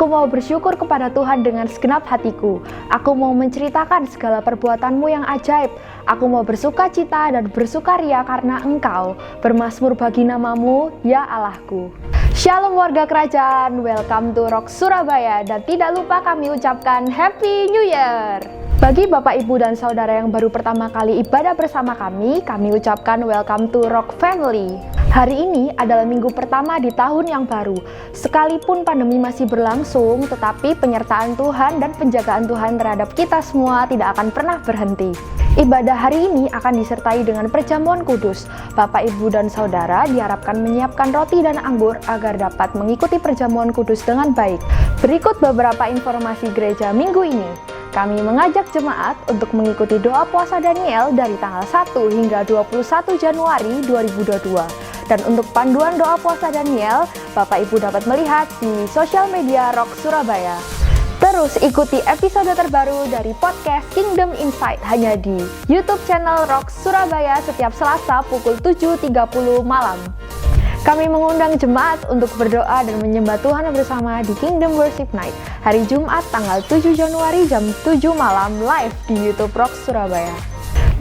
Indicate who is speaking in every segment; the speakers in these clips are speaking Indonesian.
Speaker 1: Aku mau bersyukur kepada Tuhan dengan segenap hatiku. Aku mau menceritakan segala perbuatan-Mu yang ajaib. Aku mau bersuka cita dan bersukaria karena Engkau. Bermazmur bagi nama-Mu, ya Allahku. Shalom warga kerajaan, welcome to Rock Surabaya. Dan tidak lupa kami ucapkan Happy New Year. Bagi Bapak, Ibu, dan Saudara yang baru pertama kali ibadah bersama kami ucapkan welcome to Rock Family. Hari ini adalah minggu pertama di tahun yang baru. Sekalipun pandemi masih berlangsung, tetapi penyertaan Tuhan dan penjagaan Tuhan terhadap kita semua tidak akan pernah berhenti. Ibadah hari ini akan disertai dengan perjamuan kudus. Bapak, Ibu, dan Saudara diharapkan menyiapkan roti dan anggur agar dapat mengikuti perjamuan kudus dengan baik. Berikut beberapa informasi gereja minggu ini. Kami mengajak jemaat untuk mengikuti doa puasa Daniel dari tanggal 1 hingga 21 Januari 2022. Dan untuk panduan doa puasa Daniel, Bapak Ibu dapat melihat di sosial media Rock Surabaya. Terus ikuti episode terbaru dari podcast Kingdom Insight hanya di YouTube channel Rock Surabaya setiap Selasa pukul 7.30 malam. Kami mengundang jemaat untuk berdoa dan menyembah Tuhan bersama di Kingdom Worship Night hari Jumat tanggal 7 Januari jam 7 malam live di YouTube Rock Surabaya.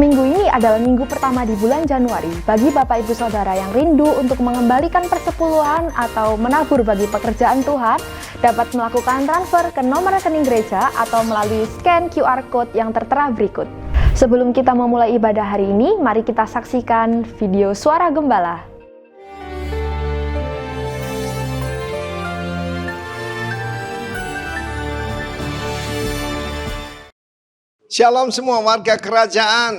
Speaker 1: Minggu ini adalah minggu pertama di bulan Januari. Bagi Bapak Ibu Saudara yang rindu untuk mengembalikan persepuluhan atau menabur bagi pekerjaan Tuhan, dapat melakukan transfer ke nomor rekening gereja atau melalui scan QR Code yang tertera berikut. Sebelum kita memulai ibadah hari ini, mari kita saksikan video Suara Gembala.
Speaker 2: Shalom semua warga kerajaan.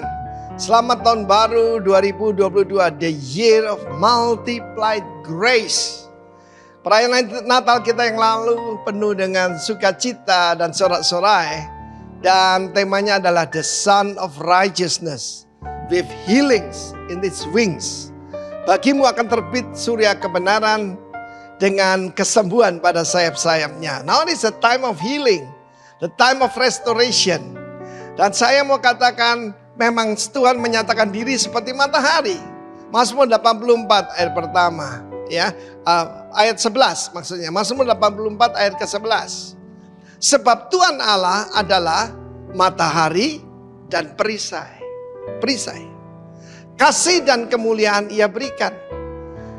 Speaker 2: Selamat tahun baru 2022, the year of multiplied grace. Perayaan Natal kita yang lalu penuh dengan sukacita dan sorak-sorai. Dan temanya adalah the Son of Righteousness with healings in its wings. Bagimu akan terbit surya kebenaran dengan kesembuhan pada sayap-sayapnya. Now it is a time of healing, the time of restoration. Dan saya mau katakan, memang Tuhan menyatakan diri seperti matahari. Mazmur 84 ayat pertama, ya, ayat 11 maksudnya. Mazmur 84 ayat ke-11. Sebab Tuhan Allah adalah matahari dan perisai. Perisai. Kasih dan kemuliaan Ia berikan.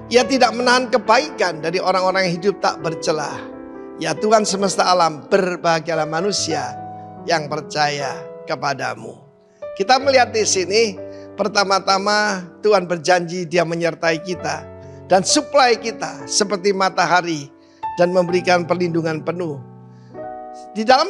Speaker 2: Ia tidak menahan kebaikan dari orang-orang yang hidup tak bercelah. Ya Tuhan semesta alam, berbahagialah manusia yang percaya kepadamu. Kita melihat di sini, pertama-tama Tuhan berjanji Dia menyertai kita dan supply kita seperti matahari dan memberikan perlindungan penuh. Di dalam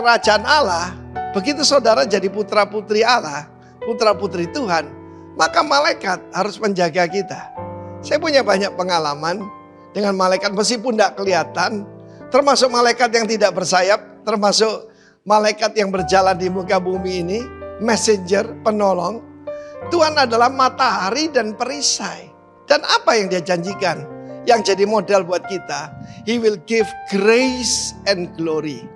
Speaker 2: kerajaan Allah, begitu saudara jadi putra-putri Allah, putra-putri Tuhan, maka malaikat harus menjaga kita. Saya punya banyak pengalaman dengan malaikat meskipun tidak kelihatan, termasuk malaikat yang tidak bersayap, termasuk malaikat yang berjalan di muka bumi ini, messenger, penolong. Tuhan adalah matahari dan perisai. Dan apa yang Dia janjikan? Yang jadi modal buat kita. He will give grace and glory.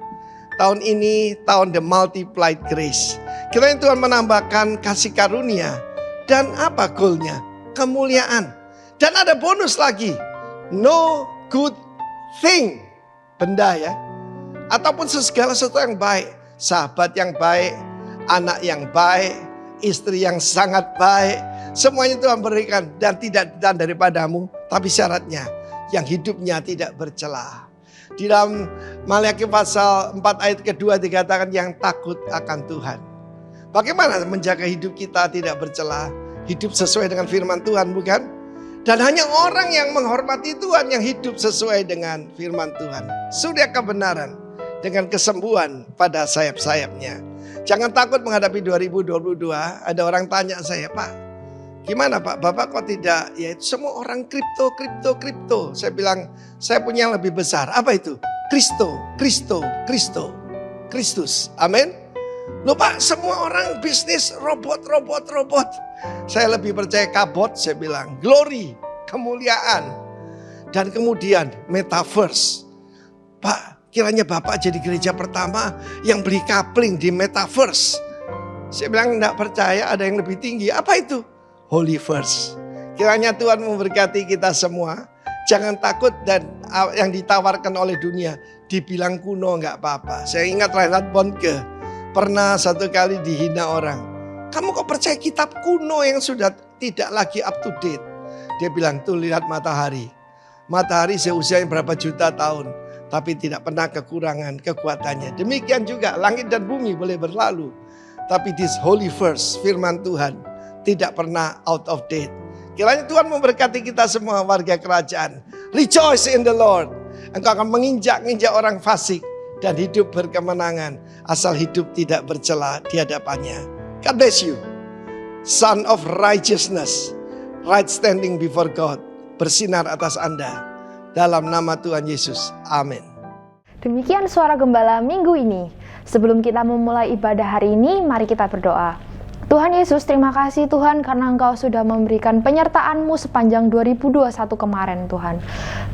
Speaker 2: Tahun ini, tahun the multiplied grace. Kiranya Tuhan menambahkan kasih karunia. Dan apa goalnya? Kemuliaan. Dan ada bonus lagi. No good thing. Benda ya. Ataupun segala sesuatu yang baik. Sahabat yang baik, anak yang baik, istri yang sangat baik. Semuanya Tuhan berikan dan tidak daripadamu. Tapi syaratnya yang hidupnya tidak bercelah. Di dalam Maliaki pasal 4 ayat kedua dikatakan yang takut akan Tuhan. Bagaimana menjaga hidup kita tidak bercelah? Hidup sesuai dengan firman Tuhan, bukan? Dan hanya orang yang menghormati Tuhan yang hidup sesuai dengan firman Tuhan. Surya kebenaran dengan kesembuhan pada sayap-sayapnya. Jangan takut menghadapi 2022. Ada orang tanya saya, Pak, gimana Pak? Bapak kok tidak? Ya itu semua orang kripto. Saya bilang, saya punya yang lebih besar. Apa itu? Kristus. Amin. Loh Pak, semua orang bisnis robot. Saya lebih percaya kabot, saya bilang. Glory, kemuliaan. Dan kemudian metaverse. Pak, kiranya Bapak jadi gereja pertama yang beli kapling di metaverse. Saya bilang enggak percaya, ada yang lebih tinggi. Apa itu? Holyverse. Kiranya Tuhan memberkati kita semua. Jangan takut dan yang ditawarkan oleh dunia. dibilang kuno nggak apa-apa. Saya ingat Reinhard Bonnke pernah satu kali dihina orang. Kamu kok percaya kitab kuno yang sudah tidak lagi up to date? Dia bilang, tuh lihat matahari. Matahari seusianya berapa juta tahun, tapi tidak pernah kekurangan kekuatannya. Demikian juga langit dan bumi boleh berlalu, tapi this holy verse, firman Tuhan, tidak pernah out of date. Kiranya Tuhan memberkati kita semua warga kerajaan. Rejoice in the Lord. Engkau akan menginjak-injak orang fasik dan hidup berkemenangan asal hidup tidak bercela di hadapannya. God bless you. Son of righteousness, right standing before God, bersinar atas Anda. Dalam nama Tuhan Yesus. Amin.
Speaker 1: Demikian suara gembala minggu ini. Sebelum kita memulai ibadah hari ini, mari kita berdoa. Tuhan Yesus, terima kasih Tuhan karena Engkau sudah memberikan penyertaan-Mu sepanjang 2021 kemarin Tuhan.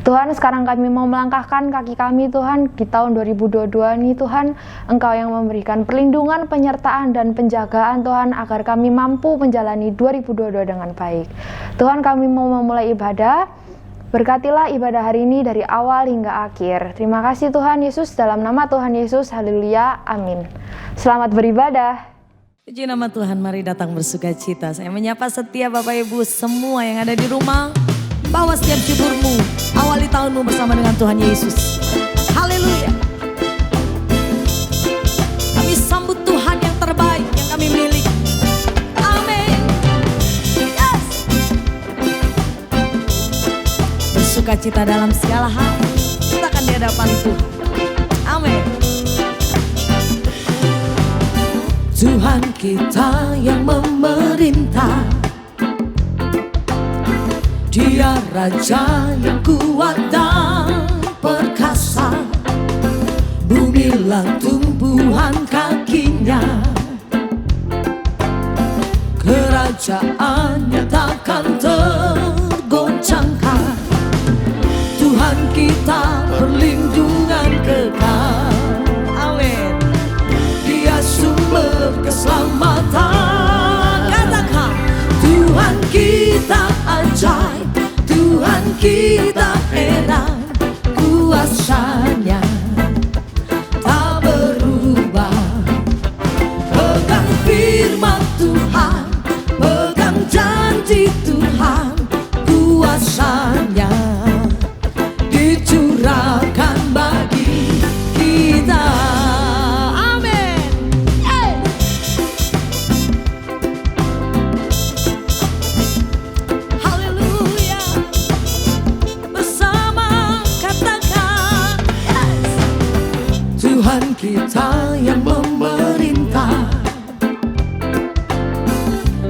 Speaker 1: Tuhan, sekarang kami mau melangkahkan kaki kami Tuhan di tahun 2022 ini Tuhan. Engkau yang memberikan perlindungan, penyertaan, dan penjagaan Tuhan agar kami mampu menjalani 2022 dengan baik. Tuhan, kami mau memulai ibadah. Berkatilah ibadah hari ini dari awal hingga akhir. Terima kasih Tuhan Yesus, dalam nama Tuhan Yesus, haleluya, amin. Selamat beribadah.
Speaker 3: Puji nama Tuhan, mari datang bersuka cita. Saya menyapa setiap Bapak Ibu semua yang ada di rumah. Bawa setiap syukurmu, awali tahunmu bersama dengan Tuhan Yesus. Haleluya. Kami sambut Tuhan yang terbaik yang kami miliki. Amin. Yes. Bersuka cita dalam segala hal, kita akan di hadapan Tuhan. Amin. Tuhan kita yang memerintah, Dia Raja yang kuat dan perkasa. Bumilah tumbuhan kakinya, kerajaannya takkan tergoncangkan. Tuhan kita perlindungan kekal. Amin. Dia sumber keselamatan. Katakan, Tuhan kita ajaib, Tuhan kita heran, kuasanya tak berubah. Pegang firman Tuhan, pegang janji Tuhan, kuasanya dicurahkan bagi kita. Kita yang memerintah,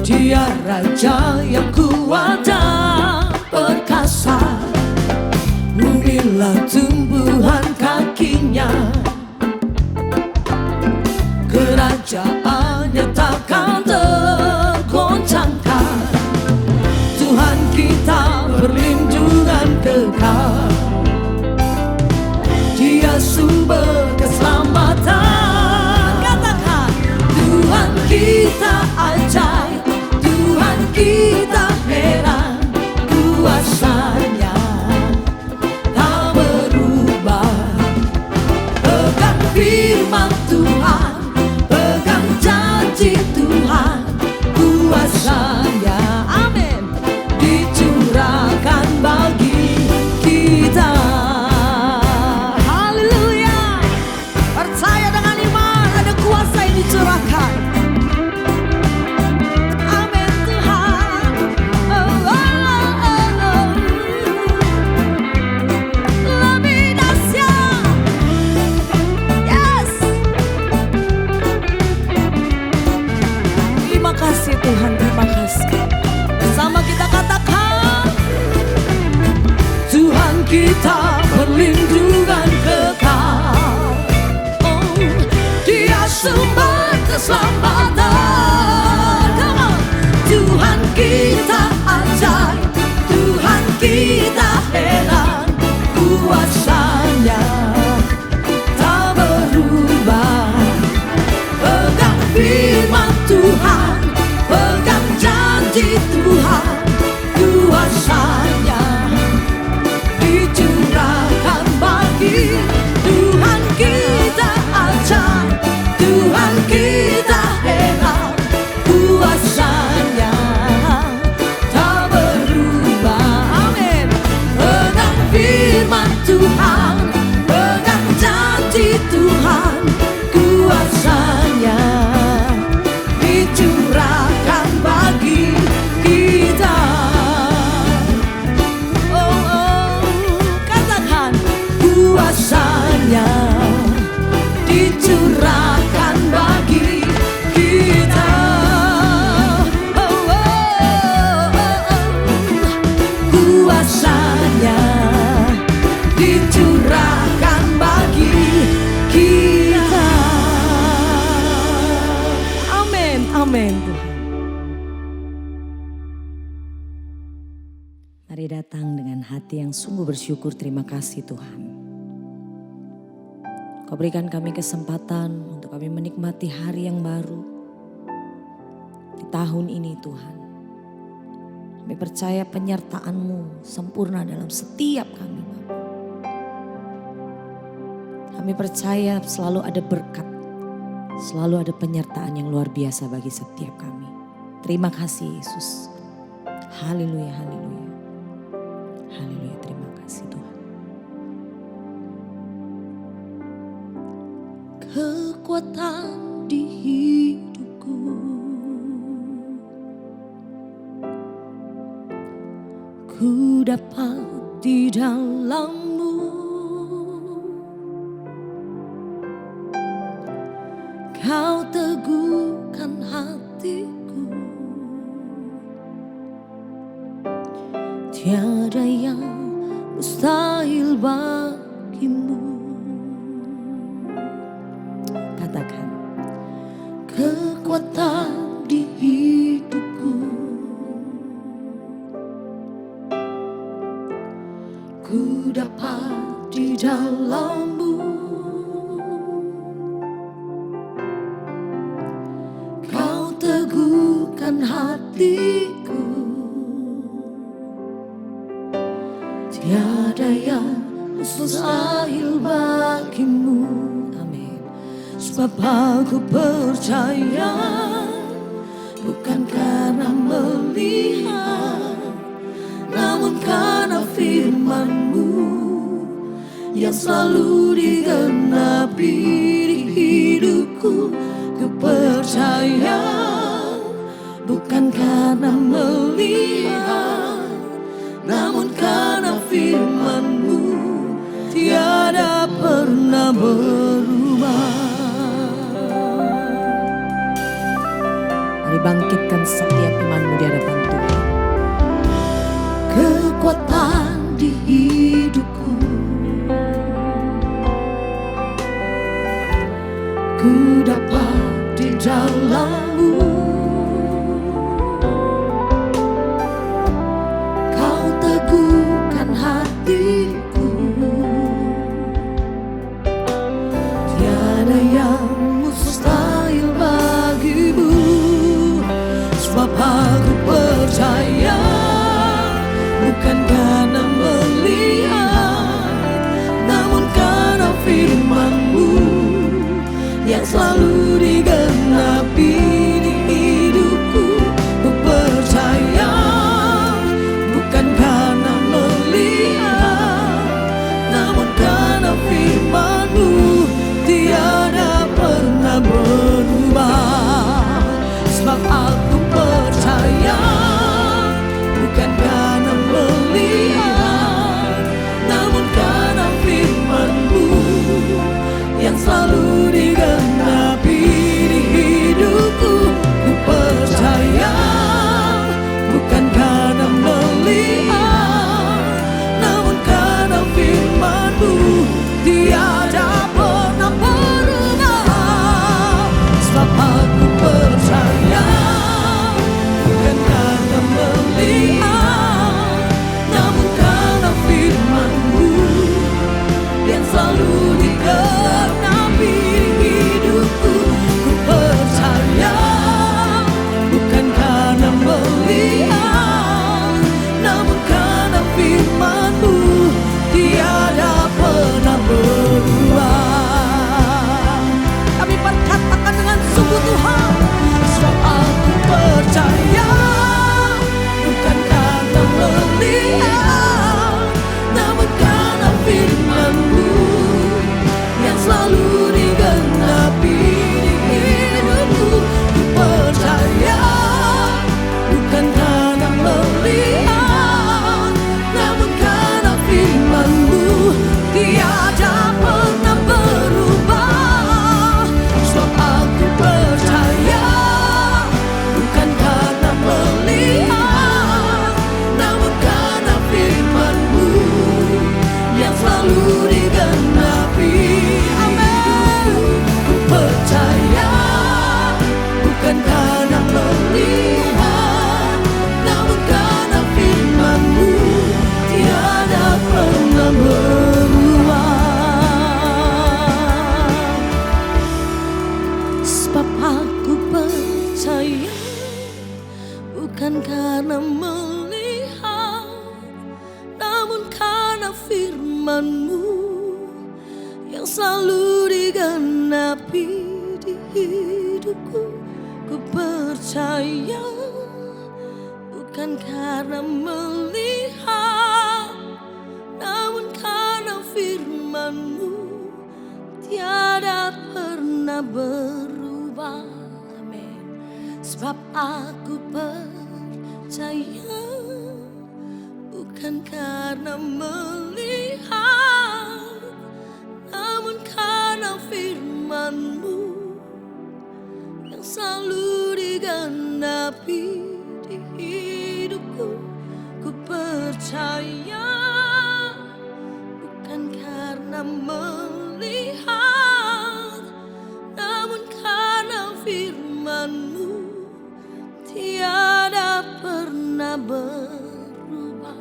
Speaker 3: Dia Raja yang kuat dan perkasa. Bumilah tumbuhan kakinya, kerajaannya takkan tergoncangkan. Tuhan kita perlindungan kekal, Dia sumber keselamatan. Katakan, Tuhan kita ajaib, Tuhan kita heran, kuasanya tak berubah. Pegang firman Tuhan, pegang janji Tuhan, kuasanya, amin, dicurahkan bagi kita. Curahkan. Amin Tuhan. Oh, oh, oh, oh. Lebih dahsyat. Yes. Terima kasih Tuhan, terima kasih. Bersama kita katakan, Tuhan kita perlindungan kekal. Oh, Dia sumber keselamatan. Come on. Tuhan kita ajaib, Tuhan kita heran, kuasanya tak berubah. Pegang firman Tuhan, pegang janji Tuhan, kuasanya dicurahkan bagi Tuhan. Amin Tuhan. Mari datang dengan hati yang sungguh bersyukur, terima kasih Tuhan. Kau berikan kami kesempatan untuk kami menikmati hari yang baru di tahun ini Tuhan. Kami percaya penyertaan-Mu sempurna dalam setiap kami Bapa. Kami percaya selalu ada berkat, selalu ada penyertaan yang luar biasa bagi setiap kami. Terima kasih Yesus. Haleluya, haleluya. Haleluya, terima kasih Tuhan. Kekuatan di hidupku, ku dapat di dalam-Mu. Kau teguhkan hatiku, tiada yang mustahil bagimu. Katakan, kekuatan di hidupku, ku dapat di dalam-Mu. Kau teguhkan hatiku, tiada yang mustahil bagimu. Amin. Sebab aku percaya, bukan karena melihat, namun karena firman-Mu yang selalu digenapi di hidupku. Ku percaya, bukan karena melihat, namun karena firman-Mu tiada pernah berubah. Mari bangkitkan setiap iman-Mu di hadapan Tuhan. Kekuatan di hidupku, ku dapat di dalam-Mu. Kau teguhkan hatiku, tiada yang mustahil bagimu. Sebab aku percaya, bukan karena melihat, namun karena firman-Mu yang selalu digenapi di percaya bukan karena melihat, namun karena firman-Mu yang selalu digenapi di hidupku. Ku percaya bukan karena melihat, namun karena firman-Mu tiada pernah berubah. Amin. Sebab aku percaya bukan karena melihat, namun karena firman-Mu yang selalu digenapi di hidupku. Ku percaya bukan karena melihat, namun karena firman-Mu tiada pernah berubah.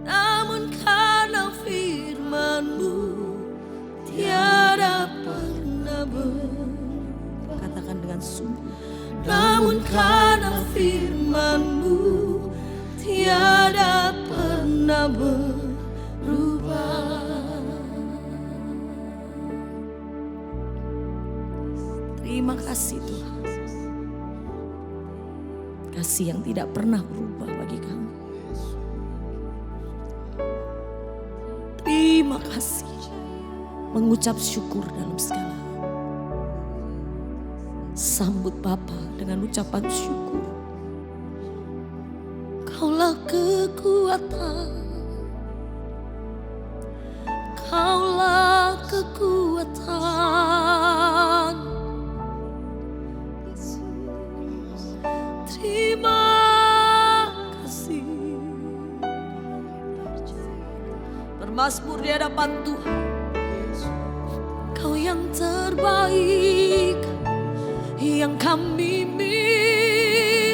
Speaker 3: Namun karena firman-Mu tiada pernah berubah. Katakan dengan sungguh. Namun karena firman-Mu tiada pernah berubah. Terima kasih Tuhan. Kasih yang tidak pernah berubah bagi kami. Terima kasih. Mengucap syukur dalam segala. Sambut Bapa dengan ucapan syukur. Kaulah kekuatan, Kaulah kekuatan. Terima kasih. Bermazmur di hadapan Tuhan. Kau yang terbaik yang kami miliki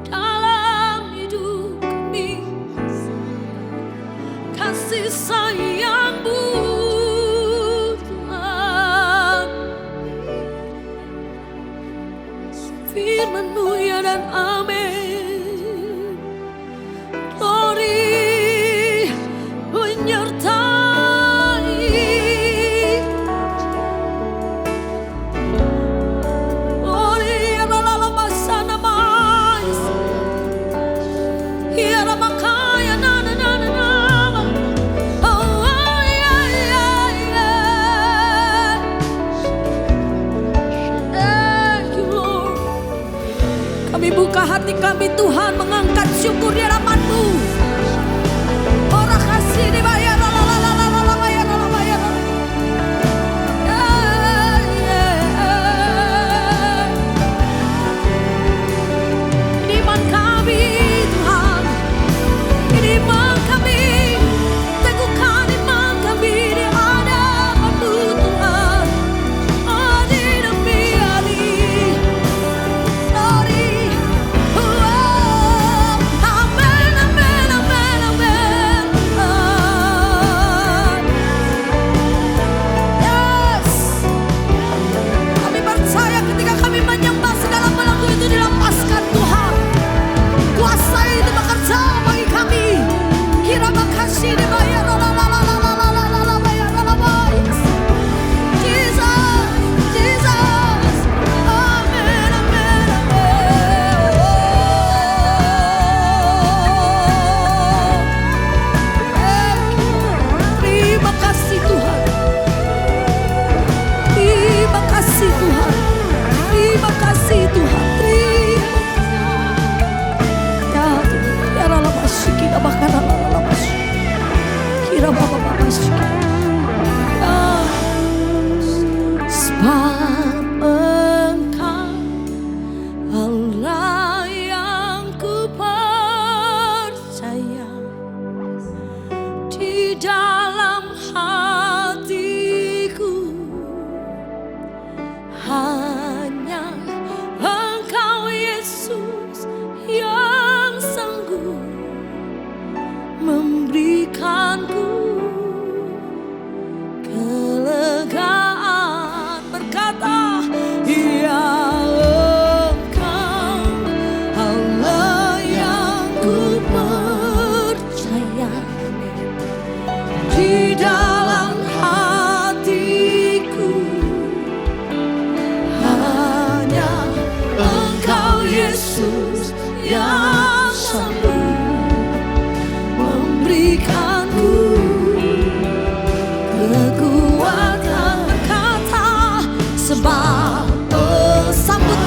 Speaker 3: dalam hidup kami. Kasih sayang-Mu Tuhan, firman-Mu ya dan amin. Glory menyertai. Kami buka hati kami Tuhan, mengangkat syukur di hadapan-Mu. Orang kasih dibayar, ini iman kami Tuhan, ini iman kami, teguhkan iman kami di hadapan-Mu Tuhan. Hari demi hari. Amen, amen.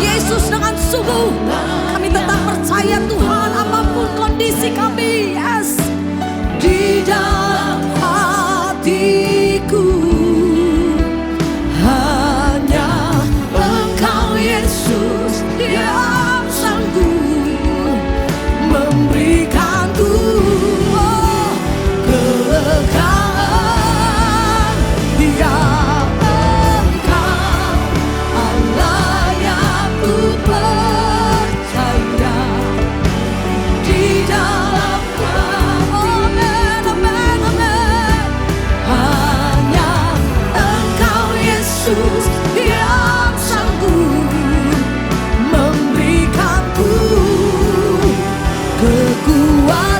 Speaker 3: Yesus dengan sungguh kami tetap percaya Tuhan apapun kondisi kami. Yes. Di dalam hatiku hanya Engkau Yesus yang sanggup memberikanku kelegaan. Dia Engkau Allah yang ku percaya. Di dalam amen, amen, amen. Hanya Engkau Yesus yang sanggup memberikanku kekuatan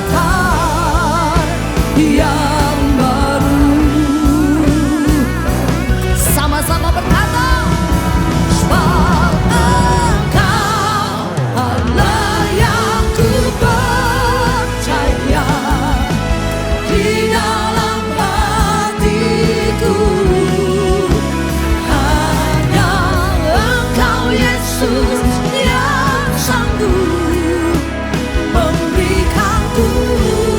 Speaker 3: yang baru. Sama-sama berkata, sebab Engkau Allah yang ku percaya. Di dalam hatiku hanya Engkau Yesus yang sanggup memberikanku,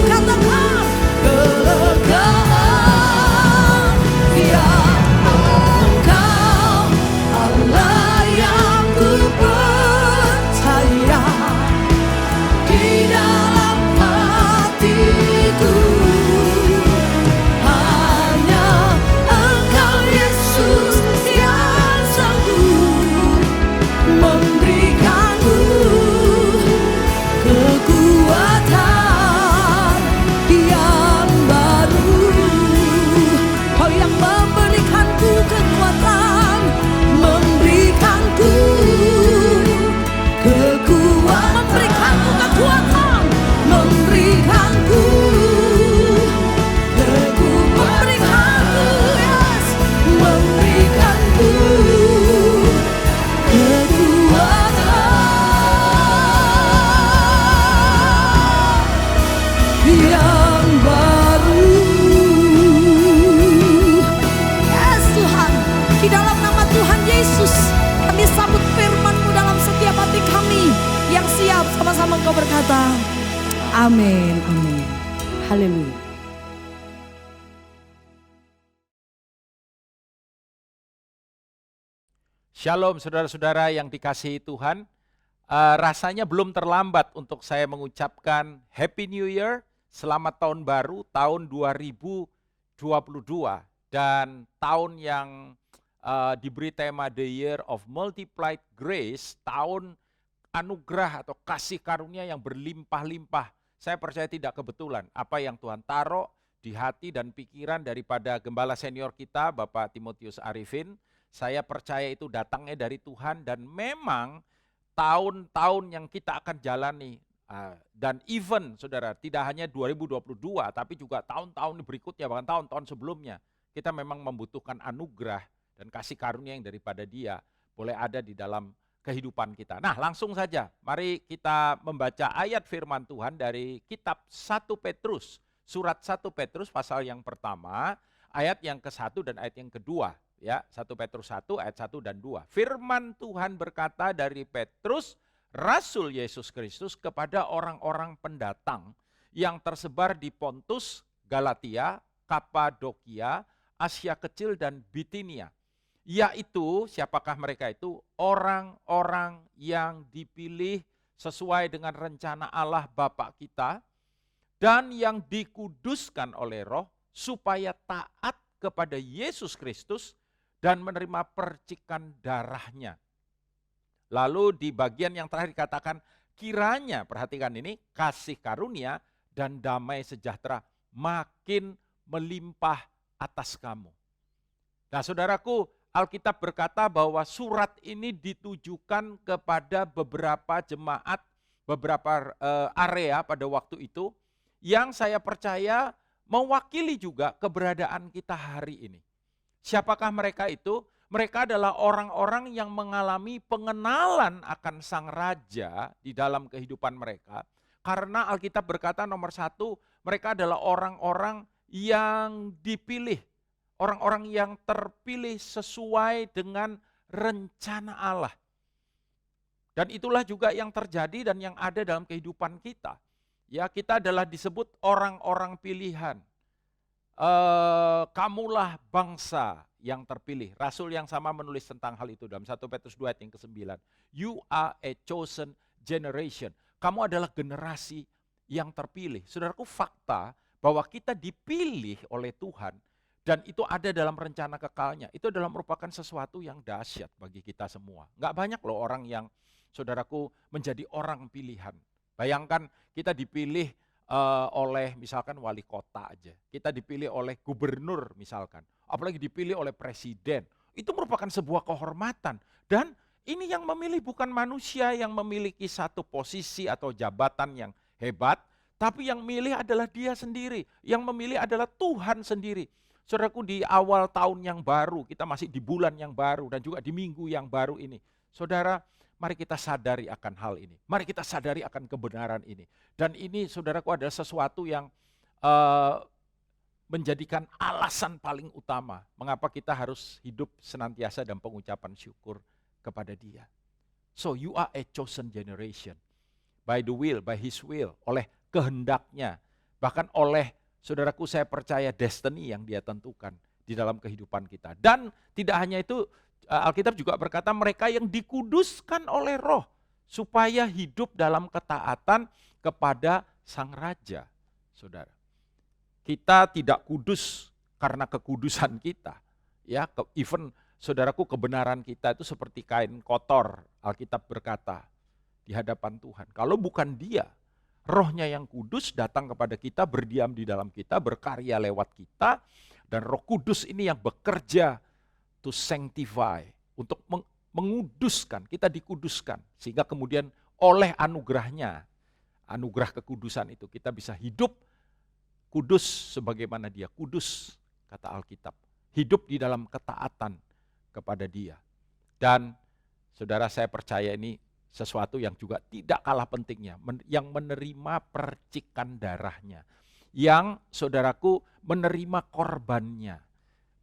Speaker 3: katakan, kelegaan. Ya Engkau Allah yang ku percaya. Di dalam hatiku hanya Engkau Yesus yang sanggup memberikanku kekuatan yang baru. Kau yang memberikanku kekuatan, memberikanku kekuatan, memberikanku kekuatan, yes, memberikanku kekuatan yang baru. Yes Tuhan, di dalam nama Tuhan Yesus kami sambut firman-Mu dalam setiap hati kami yang siap. Sama-sama Engkau berkata, amin, amin, haleluya.
Speaker 4: Shalom saudara-saudara yang dikasihi Tuhan. Rasanya belum terlambat untuk saya mengucapkan Happy New Year, selamat tahun baru, tahun 2022. Dan tahun yang diberi tema The Year of Multiplied Grace, tahun anugerah atau kasih karunia yang berlimpah-limpah. Saya percaya tidak kebetulan apa yang Tuhan taruh di hati dan pikiran daripada gembala senior kita, Bapak Timotius Arifin. Saya percaya itu datangnya dari Tuhan dan memang tahun-tahun yang kita akan jalani dan even saudara tidak hanya 2022 tapi juga tahun-tahun berikutnya bahkan tahun-tahun sebelumnya kita memang membutuhkan anugerah dan kasih karunia yang daripada Dia boleh ada di dalam kehidupan kita. Nah langsung saja mari kita membaca ayat firman Tuhan dari kitab 1 Petrus, surat 1 Petrus pasal yang pertama ayat yang ke-1 dan ayat yang kedua. Ya, 1 Petrus 1 ayat 1 dan 2. Firman Tuhan berkata dari Petrus, Rasul Yesus Kristus kepada orang-orang pendatang yang tersebar di Pontus, Galatia, Kapadokia, Asia Kecil dan Bitinia. Yaitu, siapakah mereka itu? Orang-orang yang dipilih sesuai dengan rencana Allah Bapa kita dan yang dikuduskan oleh Roh supaya taat kepada Yesus Kristus dan menerima percikan darahnya. Lalu di bagian yang terakhir dikatakan, kiranya, perhatikan ini, kasih karunia dan damai sejahtera makin melimpah atas kamu. Nah saudaraku, Alkitab berkata bahwa surat ini ditujukan kepada beberapa jemaat, beberapa area pada waktu itu, yang saya percaya mewakili juga keberadaan kita hari ini. Siapakah mereka itu? Mereka adalah orang-orang yang mengalami pengenalan akan Sang Raja di dalam kehidupan mereka. Karena Alkitab berkata nomor 1, mereka adalah orang-orang yang dipilih. Orang-orang yang terpilih sesuai dengan rencana Allah. Dan itulah juga yang terjadi dan yang ada dalam kehidupan kita. Ya, kita adalah disebut orang-orang pilihan. Kamulah bangsa yang terpilih. Rasul yang sama menulis tentang hal itu dalam 1 Petrus 2 ayat yang ke-9. You are a chosen generation. Kamu adalah generasi yang terpilih. Saudaraku, fakta bahwa kita dipilih oleh Tuhan dan itu ada dalam rencana kekalnya. Itu adalah merupakan sesuatu yang dahsyat bagi kita semua. Enggak banyak loh orang yang, saudaraku, menjadi orang pilihan. Bayangkan kita dipilih oleh misalkan wali kota aja. Kita dipilih oleh gubernur misalkan. Apalagi dipilih oleh presiden. Itu merupakan sebuah kehormatan. Dan ini yang memilih bukan manusia yang memiliki satu posisi atau jabatan yang hebat. Tapi yang milih adalah dia sendiri. Yang memilih adalah Tuhan sendiri. Saudaraku, di awal tahun yang baru, kita masih di bulan yang baru dan juga di minggu yang baru ini. Saudara, mari kita sadari akan hal ini. Mari kita sadari akan kebenaran ini. Dan ini, saudaraku, adalah sesuatu yang menjadikan alasan paling utama mengapa kita harus hidup senantiasa dalam pengucapan syukur kepada Dia. So you are a chosen generation. By the will, by His will, oleh kehendaknya. Bahkan oleh, saudaraku, saya percaya destiny yang Dia tentukan di dalam kehidupan kita. Dan tidak hanya itu, Alkitab juga berkata mereka yang dikuduskan oleh Roh supaya hidup dalam ketaatan kepada Sang Raja. Saudara, kita tidak kudus karena kekudusan kita. Ya, even saudaraku, kebenaran kita itu seperti kain kotor, Alkitab berkata di hadapan Tuhan. Kalau bukan Dia, Rohnya yang kudus datang kepada kita, berdiam di dalam kita, berkarya lewat kita, dan Roh Kudus ini yang bekerja to sanctify, untuk menguduskan, kita dikuduskan. Sehingga kemudian oleh anugerahnya, anugerah kekudusan itu, kita bisa hidup kudus sebagaimana Dia kudus, kata Alkitab. Hidup di dalam ketaatan kepada Dia. Dan saudara, saya percaya ini sesuatu yang juga tidak kalah pentingnya, yang menerima percikan darahnya. Yang, saudaraku, menerima korbannya.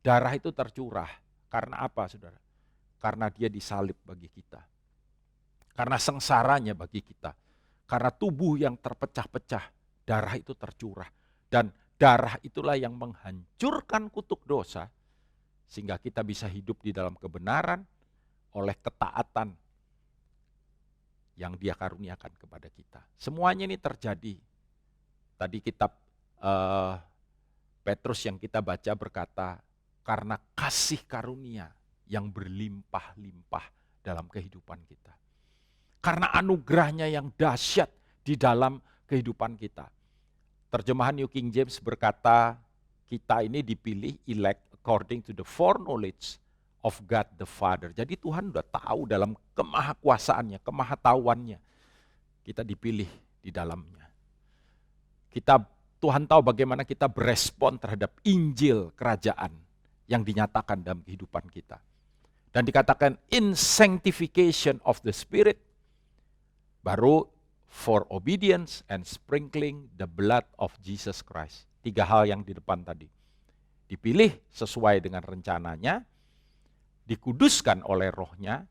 Speaker 4: Darah itu tercurah. Karena apa, saudara? Karena Dia disalib bagi kita. Karena sengsaranya bagi kita. Karena tubuh yang terpecah-pecah, darah itu tercurah. Dan darah itulah yang menghancurkan kutuk dosa, sehingga kita bisa hidup di dalam kebenaran oleh ketaatan yang Dia karuniakan kepada kita. Semuanya ini terjadi. Tadi kitab Petrus yang kita baca berkata, karena kasih karunia yang berlimpah-limpah dalam kehidupan kita. Karena anugerahnya yang dahsyat di dalam kehidupan kita. Terjemahan New King James berkata, kita ini dipilih, elect according to the foreknowledge of God the Father. Jadi Tuhan udah tahu dalam kemahakuasaannya, kemahatauannya, kita dipilih di dalamnya. Tuhan tahu bagaimana kita berespon terhadap Injil kerajaan yang dinyatakan dalam kehidupan kita. Dan dikatakan in sanctification of the Spirit, baru for obedience and sprinkling the blood of Jesus Christ. 3 hal yang di depan tadi. Dipilih sesuai dengan rencananya, dikuduskan oleh Rohnya,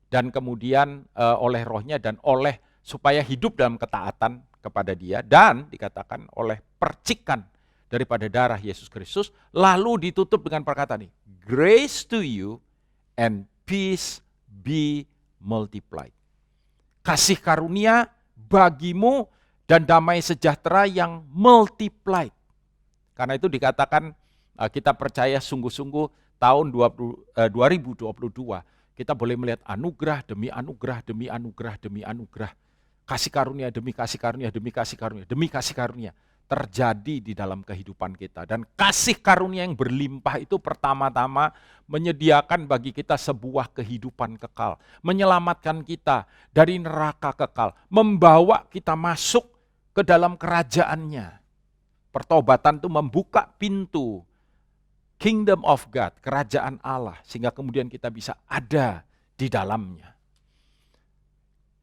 Speaker 4: dan kemudian oleh Rohnya dan oleh supaya hidup dalam ketaatan kepada Dia, dan dikatakan oleh percikan daripada darah Yesus Kristus, lalu ditutup dengan perkataan ini, grace to you and peace be multiplied. Kasih karunia bagimu dan damai sejahtera yang multiplied. Karena itu dikatakan kita percaya sungguh-sungguh tahun 2022 kita boleh melihat anugerah demi anugerah demi anugerah demi anugerah. Kasih karunia demi kasih karunia demi kasih karunia demi kasih karunia terjadi di dalam kehidupan kita. Dan kasih karunia yang berlimpah itu pertama-tama menyediakan bagi kita sebuah kehidupan kekal. Menyelamatkan kita dari neraka kekal. Membawa kita masuk ke dalam kerajaannya. Pertobatan itu membuka pintu Kingdom of God, kerajaan Allah, sehingga kemudian kita bisa ada di dalamnya.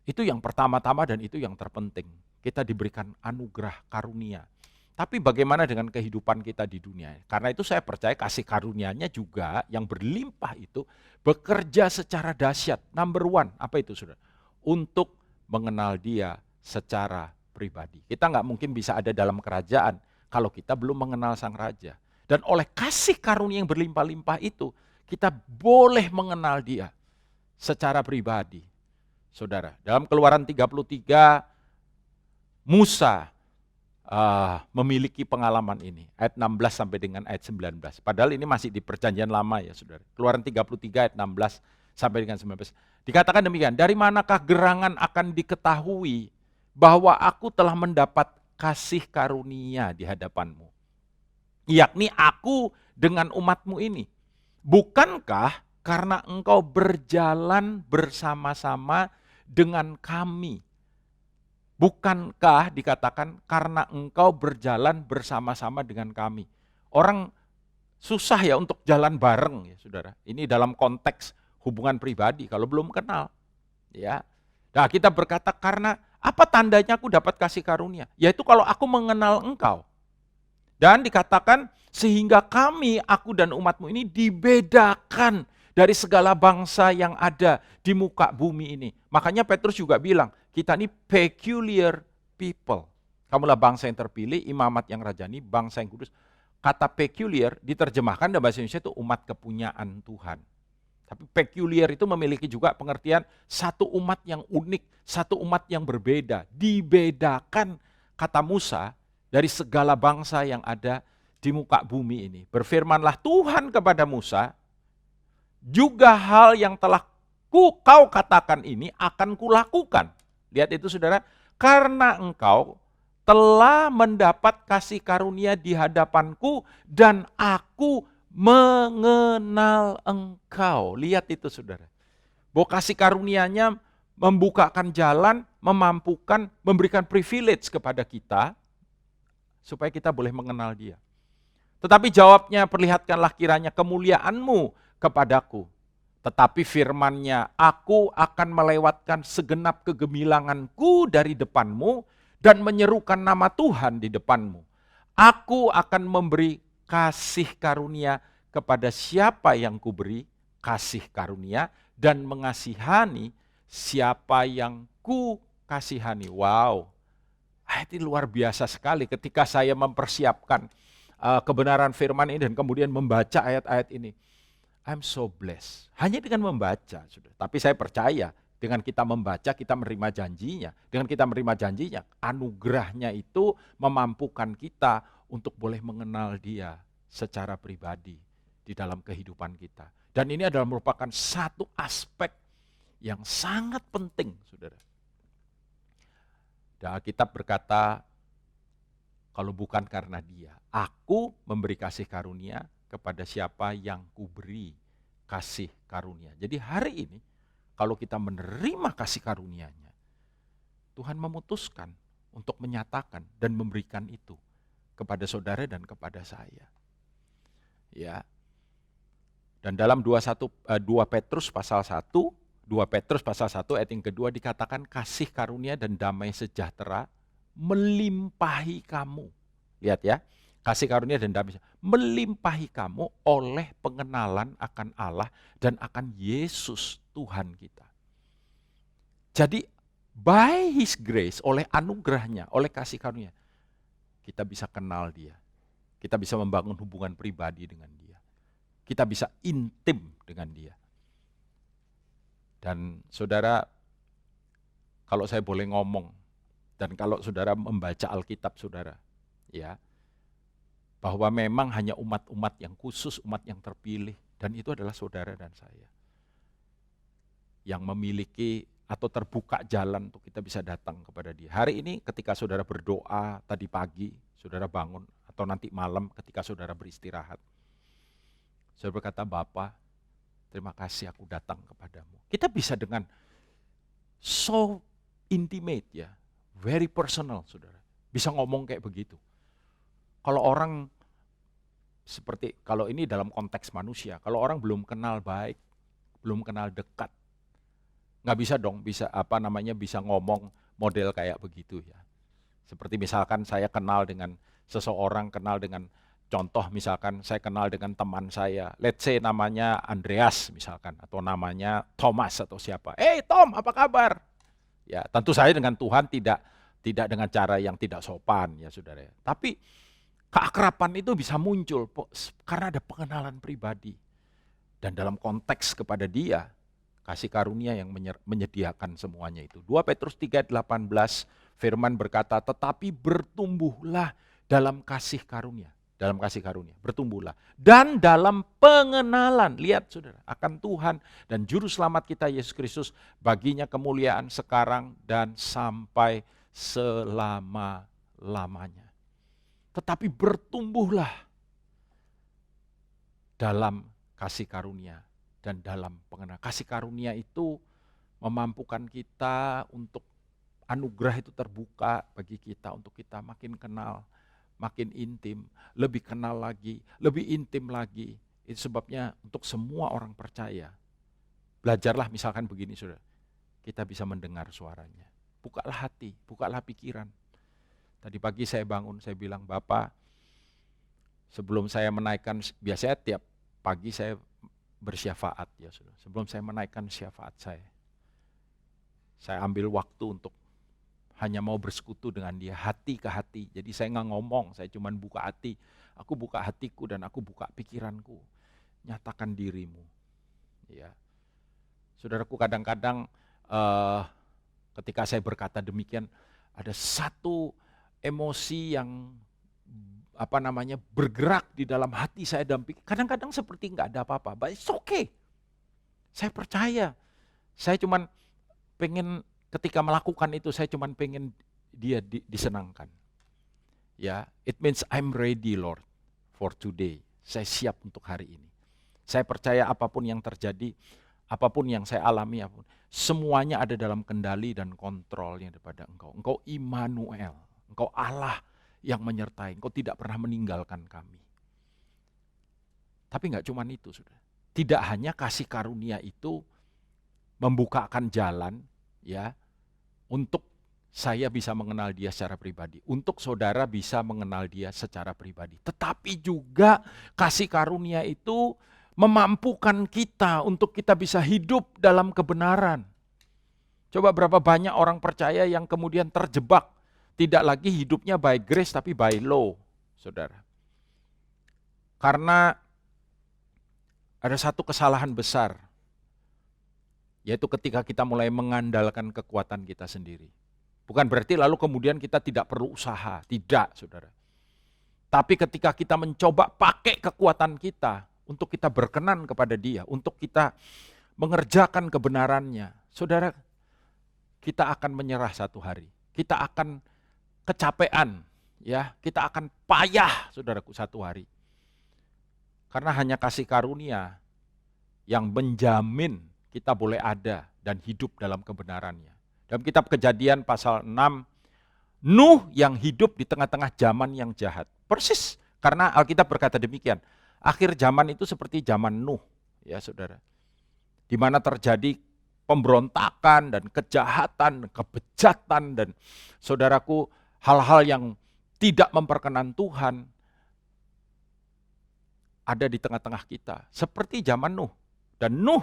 Speaker 4: Itu yang pertama-tama dan itu yang terpenting. Kita diberikan anugerah karunia. Tapi bagaimana dengan kehidupan kita di dunia? Karena itu saya percaya kasih karunia-Nya juga yang berlimpah itu bekerja secara dahsyat. Number one, apa itu saudara? untuk mengenal Dia secara pribadi. Kita nggak mungkin bisa ada dalam kerajaan kalau kita belum mengenal Sang Raja. Dan oleh kasih karunia yang berlimpah-limpah itu, kita boleh mengenal Dia secara pribadi. Saudara, dalam Keluaran 33, Musa memiliki pengalaman ini, ayat 16 sampai dengan ayat 19. Padahal ini masih di perjanjian lama ya saudara. Keluaran 33 ayat 16 sampai dengan 19. Dikatakan demikian, dari manakah gerangan akan diketahui bahwa aku telah mendapat kasih karunia di hadapanmu, yakni aku dengan umatmu ini. Bukankah karena engkau berjalan bersama-sama dengan kami? Bukankah dikatakan karena engkau berjalan bersama-sama dengan kami? Orang susah ya untuk jalan bareng ya saudara. Ini dalam konteks hubungan pribadi kalau belum kenal. Ya. Nah kita berkata karena apa tandanya aku dapat kasih karunia? Yaitu kalau aku mengenal engkau. Dan dikatakan sehingga kami, aku dan umatmu ini dibedakan dari segala bangsa yang ada di muka bumi ini. Makanya Petrus juga bilang, kita ini peculiar people. Kamulah bangsa yang terpilih, imamat yang rajani, bangsa yang kudus. Kata peculiar diterjemahkan dalam bahasa Indonesia itu umat kepunyaan Tuhan. Tapi peculiar itu memiliki juga pengertian satu umat yang unik, satu umat yang berbeda. Dibedakan, kata Musa, dari segala bangsa yang ada di muka bumi ini. Berfirmanlah Tuhan kepada Musa, juga hal yang telah kau katakan ini akan kulakukan. Lihat itu saudara, karena engkau telah mendapat kasih karunia di hadapanku dan aku mengenal engkau. Lihat itu saudara. Bahwa kasih karunia-Nya membukakan jalan, memampukan, memberikan privilege kepada kita supaya kita boleh mengenal Dia. Tetapi jawabnya, perlihatkanlah kiranya kemuliaan-Mu kepadaku. Tetapi firman-Nya, aku akan melewatkan segenap kegemilanganku dari depanmu dan menyerukan nama Tuhan di depanmu. Aku akan memberi kasih karunia kepada siapa yang kuberi kasih karunia dan mengasihani siapa yang ku kasihani. Wow, ayat ini luar biasa sekali ketika saya mempersiapkan kebenaran firman ini dan kemudian membaca ayat-ayat ini. I'm so blessed. Hanya dengan membaca, sudah. Tapi saya percaya dengan kita membaca kita menerima janjinya. Dengan kita menerima janjinya, anugerahnya itu memampukan kita untuk boleh mengenal Dia secara pribadi di dalam kehidupan kita. Dan ini adalah merupakan satu aspek yang sangat penting, saudara. Dan Alkitab berkata, kalau bukan karena Dia, aku memberi kasih karunia kepada siapa yang kuberi kasih karunia. Jadi hari ini, kalau kita menerima kasih karunia-Nya, Tuhan memutuskan untuk menyatakan dan memberikan itu kepada saudara dan kepada saya. Ya. Dan dalam 2 Petrus pasal 1 ayat yang kedua dikatakan kasih karunia dan damai sejahtera melimpahi kamu. Lihat ya, kasih karunia dan damai melimpahi kamu oleh pengenalan akan Allah dan akan Yesus Tuhan kita. Jadi by His grace, oleh anugerahnya, oleh kasih karunia, kita bisa kenal Dia. Kita bisa membangun hubungan pribadi dengan Dia. Kita bisa intim dengan Dia. Dan saudara, kalau saya boleh ngomong, dan kalau saudara membaca Alkitab saudara, ya, bahwa memang hanya umat-umat yang khusus, umat yang terpilih, dan itu adalah saudara dan saya. Yang memiliki atau terbuka jalan untuk kita bisa datang kepada Dia. Hari ini ketika saudara berdoa, tadi pagi saudara bangun, atau nanti malam ketika saudara beristirahat, saudara berkata, Bapa, terima kasih aku datang kepadamu. Kita bisa dengan so intimate ya, very personal saudara. Bisa ngomong kayak begitu. Kalau orang seperti, kalau ini dalam konteks manusia, kalau orang belum kenal baik, belum kenal dekat, nggak bisa dong, bisa bisa ngomong model kayak begitu ya. Seperti misalkan saya kenal dengan seseorang, kenal dengan contoh misalkan saya kenal dengan teman saya, let's say namanya Andreas misalkan, atau namanya Thomas atau siapa. Tom, apa kabar? Ya, tentu saja dengan Tuhan tidak dengan cara yang tidak sopan ya saudara. Tapi keakraban itu bisa muncul karena ada pengenalan pribadi. Dan dalam konteks kepada dia, kasih karunia yang menyediakan semuanya itu. 2 Petrus 3:18 firman berkata, tetapi bertumbuhlah dalam kasih karunia. Dalam kasih karunia, bertumbuhlah. Dan dalam pengenalan, lihat saudara, akan Tuhan dan Juru Selamat kita Yesus Kristus, baginya kemuliaan sekarang dan sampai selama-lamanya. Tetapi bertumbuhlah dalam kasih karunia dan dalam pengenalan. Kasih karunia itu memampukan kita untuk anugerah itu terbuka bagi kita, untuk kita makin kenal, makin intim, lebih kenal lagi, lebih intim lagi. Itu sebabnya untuk semua orang percaya, belajarlah misalkan begini saudara, kita bisa mendengar suaranya. Bukalah hati, bukalah pikiran. Tadi pagi saya bangun, saya bilang, Bapak, sebelum saya menaikkan, biasanya tiap pagi saya bersyafaat ya saudara. Sebelum saya menaikkan syafaat saya ambil waktu untuk hanya mau bersekutu dengan dia, hati ke hati. Jadi saya nggak ngomong, saya cuma buka hati. Aku buka hatiku dan aku buka pikiranku. Nyatakan dirimu. Ya, saudaraku, kadang-kadang ketika saya berkata demikian, ada satu emosi yang bergerak di dalam hati saya dan kadang-kadang seperti nggak ada apa-apa. But it's okay. Saya percaya. Saya cuma pengen ketika melakukan itu, saya cuma pengen dia disenangkan. Ya, it means I'm ready Lord for today. Saya siap untuk hari ini. Saya percaya apapun yang terjadi, apapun yang saya alami, semuanya ada dalam kendali dan kontrolnya daripada Engkau. Engkau Immanuel, Engkau Allah yang menyertai, Engkau tidak pernah meninggalkan kami. Tapi enggak cuma itu, sudah. Tidak hanya kasih karunia itu membukakan jalan, ya, untuk saya bisa mengenal dia secara pribadi, untuk saudara bisa mengenal dia secara pribadi. Tetapi juga kasih karunia itu memampukan kita untuk kita bisa hidup dalam kebenaran. Coba berapa banyak orang percaya yang kemudian terjebak, tidak lagi hidupnya by grace tapi by law, saudara. Karena ada satu kesalahan besar, yaitu ketika kita mulai mengandalkan kekuatan kita sendiri. Bukan berarti lalu kemudian kita tidak perlu usaha, tidak saudara. Tapi ketika kita mencoba pakai kekuatan kita untuk kita berkenan kepada dia, untuk kita mengerjakan kebenarannya, saudara, kita akan menyerah satu hari. Kita akan kecapean, ya, kita akan payah saudaraku satu hari. Karena hanya kasih karunia yang menjamin kita boleh ada dan hidup dalam kebenarannya. Dalam kitab Kejadian pasal 6, Nuh yang hidup di tengah-tengah zaman yang jahat. Persis, karena Alkitab berkata demikian. Akhir zaman itu seperti zaman Nuh, ya saudara. Di mana terjadi pemberontakan dan kejahatan, kebejatan dan saudaraku hal-hal yang tidak memperkenan Tuhan ada di tengah-tengah kita. Seperti zaman Nuh. Dan Nuh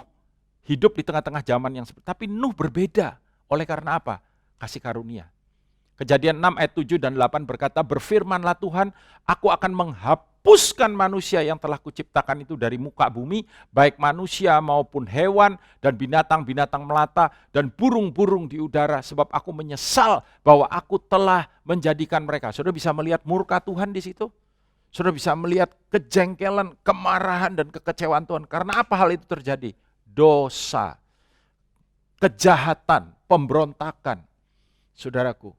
Speaker 4: hidup di tengah-tengah zaman yang seperti, tapi Nuh berbeda. Oleh karena apa? Kasih karunia. Kejadian 6 ayat 7 dan 8 berkata, berfirmanlah Tuhan, aku akan menghapuskan manusia yang telah kuciptakan itu dari muka bumi, baik manusia maupun hewan dan binatang-binatang melata dan burung-burung di udara, sebab aku menyesal bahwa aku telah menjadikan mereka. Saudara bisa melihat murka Tuhan di situ? Saudara bisa melihat kejengkelan, kemarahan dan kekecewaan Tuhan. Karena apa hal itu terjadi? Dosa, kejahatan, pemberontakan, saudaraku,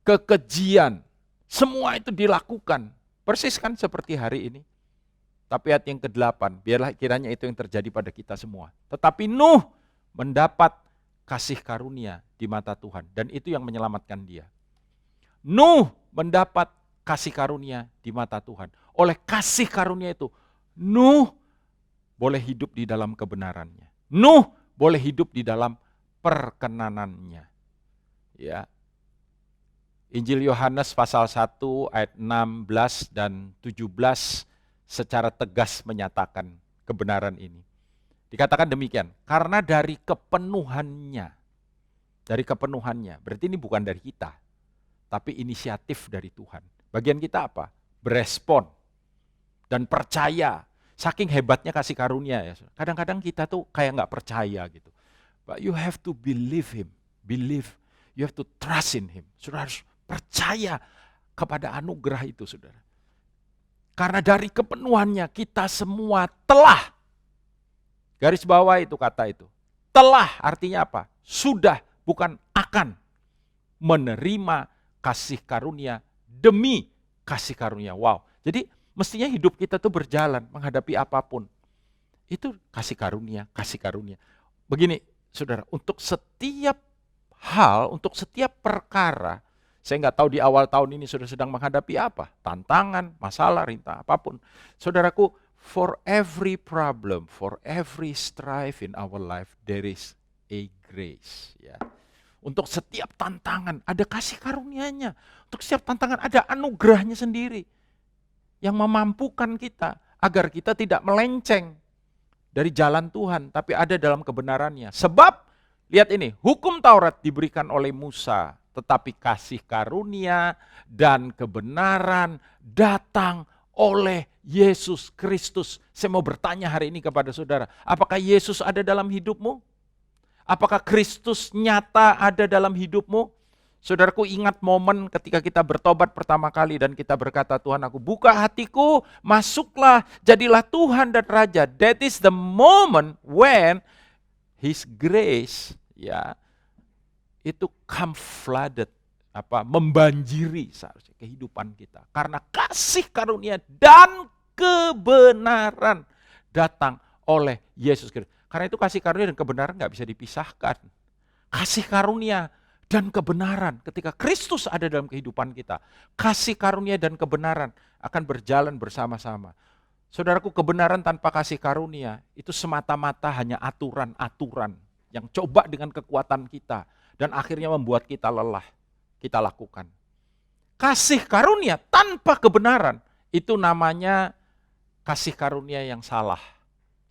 Speaker 4: kekejian, semua itu dilakukan. Persis kan seperti hari ini. Tapi ayat yang ke-8, biarlah kiranya itu yang terjadi pada kita semua. Tetapi Nuh mendapat kasih karunia di mata Tuhan, dan itu yang menyelamatkan dia. Nuh mendapat kasih karunia di mata Tuhan. Oleh kasih karunia itu, Nuh boleh hidup di dalam kebenarannya. Nuh boleh hidup di dalam perkenanannya. Ya. Injil Yohanes pasal 1 ayat 16 dan 17 secara tegas menyatakan kebenaran ini. Dikatakan demikian, karena dari kepenuhannya, dari kepenuhannya. Berarti ini bukan dari kita, tapi inisiatif dari Tuhan. Bagian kita apa? Berespon dan percaya. Saking hebatnya kasih karunia ya. Kadang-kadang kita tuh kayak nggak percaya gitu. But you have to believe Him. Believe. You have to trust in Him. Saudara harus percaya kepada anugerah itu, saudara. Karena dari kepenuhannya kita semua telah. Garis bawah itu kata itu. Telah artinya apa? Sudah, bukan akan menerima kasih karunia demi kasih karunia. Wow. Jadi mestinya hidup kita tuh berjalan menghadapi apapun. Itu kasih karunia, kasih karunia. Begini, saudara, untuk setiap hal, untuk setiap perkara, saya nggak tahu di awal tahun ini sudah sedang menghadapi apa, tantangan, masalah, rintang, apapun. Saudaraku, for every problem, for every strife in our life, there is a grace. Ya. Untuk setiap tantangan ada kasih karunia-Nya. Untuk setiap tantangan ada anugerahnya sendiri yang memampukan kita agar kita tidak melenceng dari jalan Tuhan, tapi ada dalam kebenarannya. Sebab, lihat ini, hukum Taurat diberikan oleh Musa, tetapi kasih karunia dan kebenaran datang oleh Yesus Kristus. Saya mau bertanya hari ini kepada saudara, apakah Yesus ada dalam hidupmu? Apakah Kristus nyata ada dalam hidupmu? Saudaraku, ingat momen ketika kita bertobat pertama kali dan kita berkata, Tuhan, aku buka hatiku, masuklah, jadilah Tuhan dan Raja. That is the moment when His grace, ya, itu come flooded, membanjiri seharusnya kehidupan kita. Karena kasih karunia dan kebenaran datang oleh Yesus Kristus. Karena itu kasih karunia dan kebenaran nggak bisa dipisahkan. Kasih karunia dan kebenaran ketika Kristus ada dalam kehidupan kita, kasih karunia dan kebenaran akan berjalan bersama-sama. Saudaraku, kebenaran tanpa kasih karunia itu semata-mata hanya aturan-aturan yang coba dengan kekuatan kita dan akhirnya membuat kita lelah. Kita lakukan. Kasih karunia tanpa kebenaran itu namanya kasih karunia yang salah.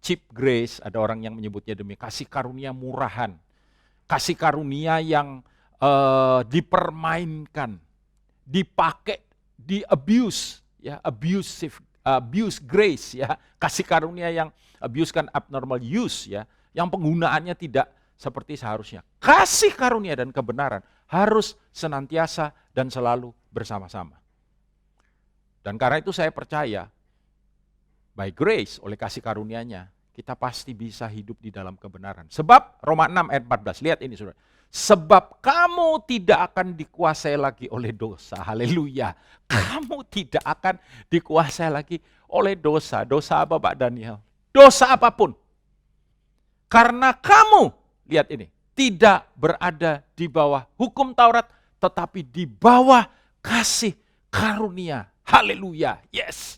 Speaker 4: Cheap grace, ada orang yang menyebutnya demikian. Kasih karunia murahan. Kasih karunia yang dipermainkan, dipakai, di-abuse, ya, abuse grace, ya, kasih karunia yang abuse kan abnormal use, ya, yang penggunaannya tidak seperti seharusnya. Kasih karunia dan kebenaran harus senantiasa dan selalu bersama-sama. Dan karena itu saya percaya, by grace, oleh kasih karunia-Nya, kita pasti bisa hidup di dalam kebenaran. Sebab, Roma 6 ayat 14, lihat ini saudara. Sebab kamu tidak akan dikuasai lagi oleh dosa. Haleluya. Kamu tidak akan dikuasai lagi oleh dosa. Dosa apa Pak Daniel? Dosa apapun. Karena kamu, lihat ini, tidak berada di bawah hukum Taurat, tetapi di bawah kasih karunia. Haleluya. Yes.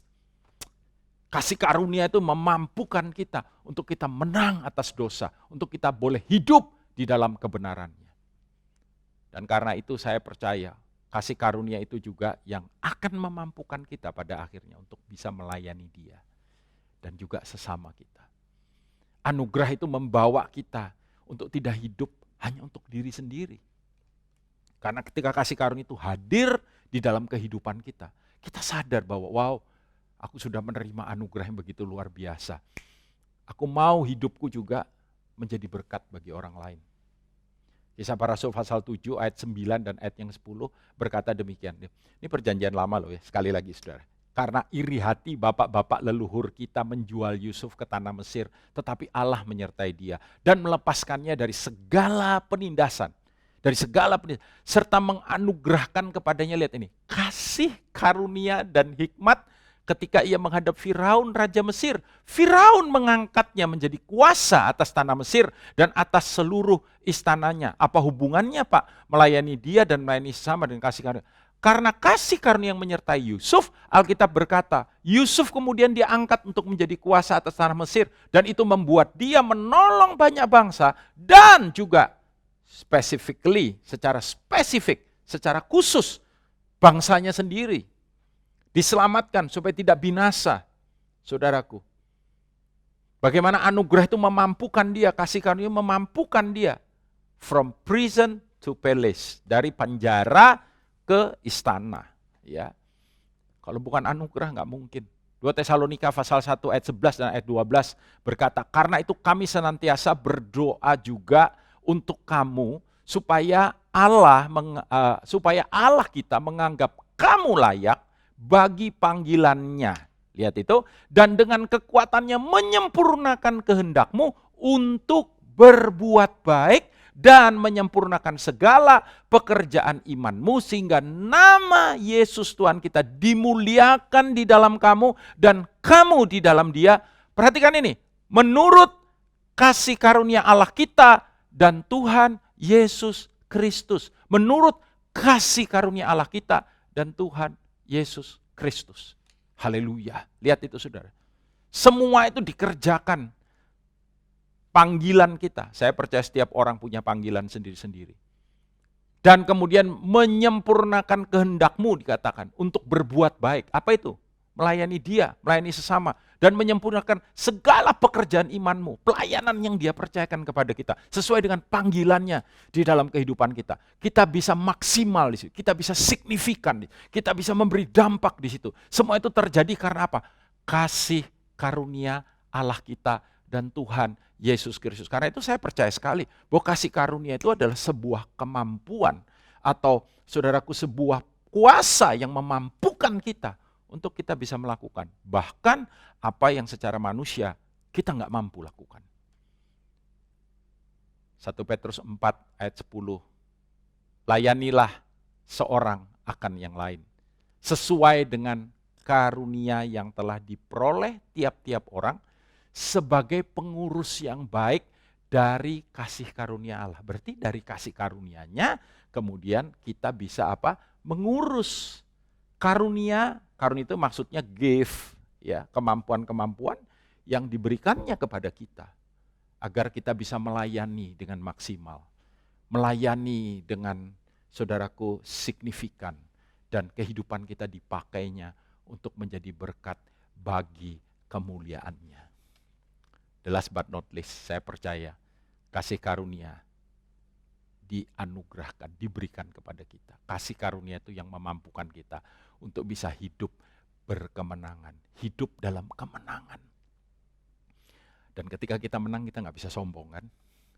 Speaker 4: Kasih karunia itu memampukan kita untuk kita menang atas dosa. Untuk kita boleh hidup di dalam kebenarannya. Dan karena itu saya percaya kasih karunia itu juga yang akan memampukan kita pada akhirnya untuk bisa melayani Dia. Dan juga sesama kita. Anugerah itu membawa kita untuk tidak hidup hanya untuk diri sendiri. Karena ketika kasih karunia itu hadir di dalam kehidupan kita, kita sadar bahwa wow, aku sudah menerima anugerah yang begitu luar biasa. Aku mau hidupku juga menjadi berkat bagi orang lain. Kisah Para Rasul pasal 7 ayat 9 dan ayat yang 10 berkata demikian. Ini perjanjian lama loh ya, sekali lagi saudara. Karena iri hati bapak-bapak leluhur kita menjual Yusuf ke tanah Mesir, tetapi Allah menyertai dia dan melepaskannya dari segala penindasan. Serta menganugerahkan kepadanya, lihat ini, kasih karunia dan hikmat ketika ia menghadap Firaun Raja Mesir. Firaun mengangkatnya menjadi kuasa atas tanah Mesir dan atas seluruh istananya. Apa hubungannya Pak melayani dia dan melayani sesama dengan kasih karunia? Karena kasih karunia yang menyertai Yusuf, Alkitab berkata, Yusuf kemudian diangkat untuk menjadi kuasa atas tanah Mesir. Dan itu membuat dia menolong banyak bangsa dan juga secara spesifik, secara khusus bangsanya sendiri. Diselamatkan supaya tidak binasa, saudaraku. Bagaimana anugerah itu memampukan dia, kasih karunia memampukan dia. from prison to palace, dari penjara ke istana. Ya, kalau bukan anugerah nggak mungkin. 2 Tesalonika pasal 1 ayat 11 dan ayat 12 berkata, karena itu kami senantiasa berdoa juga untuk kamu supaya Allah kita menganggap kamu layak bagi panggilannya. Lihat itu, dan dengan kekuatannya menyempurnakan kehendakmu untuk berbuat baik dan menyempurnakan segala pekerjaan imanmu sehingga nama Yesus Tuhan kita dimuliakan di dalam kamu dan kamu di dalam Dia. Perhatikan ini, menurut kasih karunia Allah kita dan Tuhan Yesus Kristus. Menurut kasih karunia Allah kita dan Tuhan Yesus Kristus. Haleluya. Lihat itu saudara. Semua itu dikerjakan. Panggilan kita. Saya percaya setiap orang punya panggilan sendiri-sendiri. Dan kemudian menyempurnakan kehendakmu dikatakan untuk berbuat baik. Apa itu? Melayani Dia, melayani sesama. Dan menyempurnakan segala pekerjaan imanmu. Pelayanan yang Dia percayakan kepada kita. Sesuai dengan panggilannya di dalam kehidupan kita. Kita bisa maksimal di situ. Kita bisa signifikan. Kita bisa memberi dampak di situ. Semua itu terjadi karena apa? Kasih karunia Allah kita dan Tuhan Yesus Kristus. Karena itu saya percaya sekali bahwa kasih karunia itu adalah sebuah kemampuan atau saudaraku sebuah kuasa yang memampukan kita untuk kita bisa melakukan. Bahkan apa yang secara manusia kita nggak mampu lakukan. 1 Petrus 4 ayat 10. Layanilah seorang akan yang lain. Sesuai dengan karunia yang telah diperoleh tiap-tiap orang sebagai pengurus yang baik dari kasih karunia Allah. Berarti dari kasih karunia-Nya kemudian kita bisa apa? Mengurus karunia. Karunia itu maksudnya gift, ya, kemampuan-kemampuan yang diberikannya kepada kita agar kita bisa melayani dengan maksimal. Melayani dengan saudaraku signifikan dan kehidupan kita dipakainya untuk menjadi berkat bagi kemuliaan-Nya. The last but not least, saya percaya kasih karunia dianugerahkan, diberikan kepada kita. Kasih karunia itu yang memampukan kita untuk bisa hidup berkemenangan, hidup dalam kemenangan. Dan ketika kita menang, kita nggak bisa sombong kan?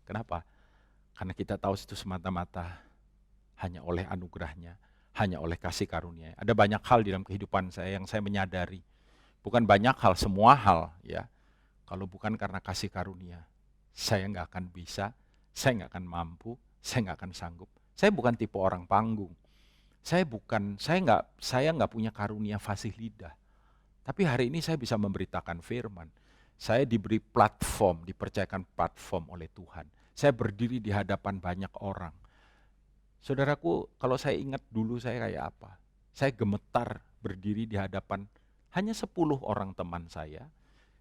Speaker 4: Kenapa? Karena kita tahu itu semata-mata hanya oleh anugerahnya, hanya oleh kasih karunia. Ada banyak hal di dalam kehidupan saya yang saya menyadari. Bukan banyak hal, semua hal ya. Kalau bukan karena kasih karunia, saya nggak akan bisa, saya nggak akan mampu, saya nggak akan sanggup. Saya bukan tipe orang panggung. Saya nggak punya karunia fasih lidah. Tapi hari ini saya bisa memberitakan firman. Saya diberi platform, dipercayakan platform oleh Tuhan. Saya berdiri di hadapan banyak orang. Saudaraku, kalau saya ingat dulu saya kayak apa? Saya gemetar berdiri di hadapan hanya 10 orang teman saya.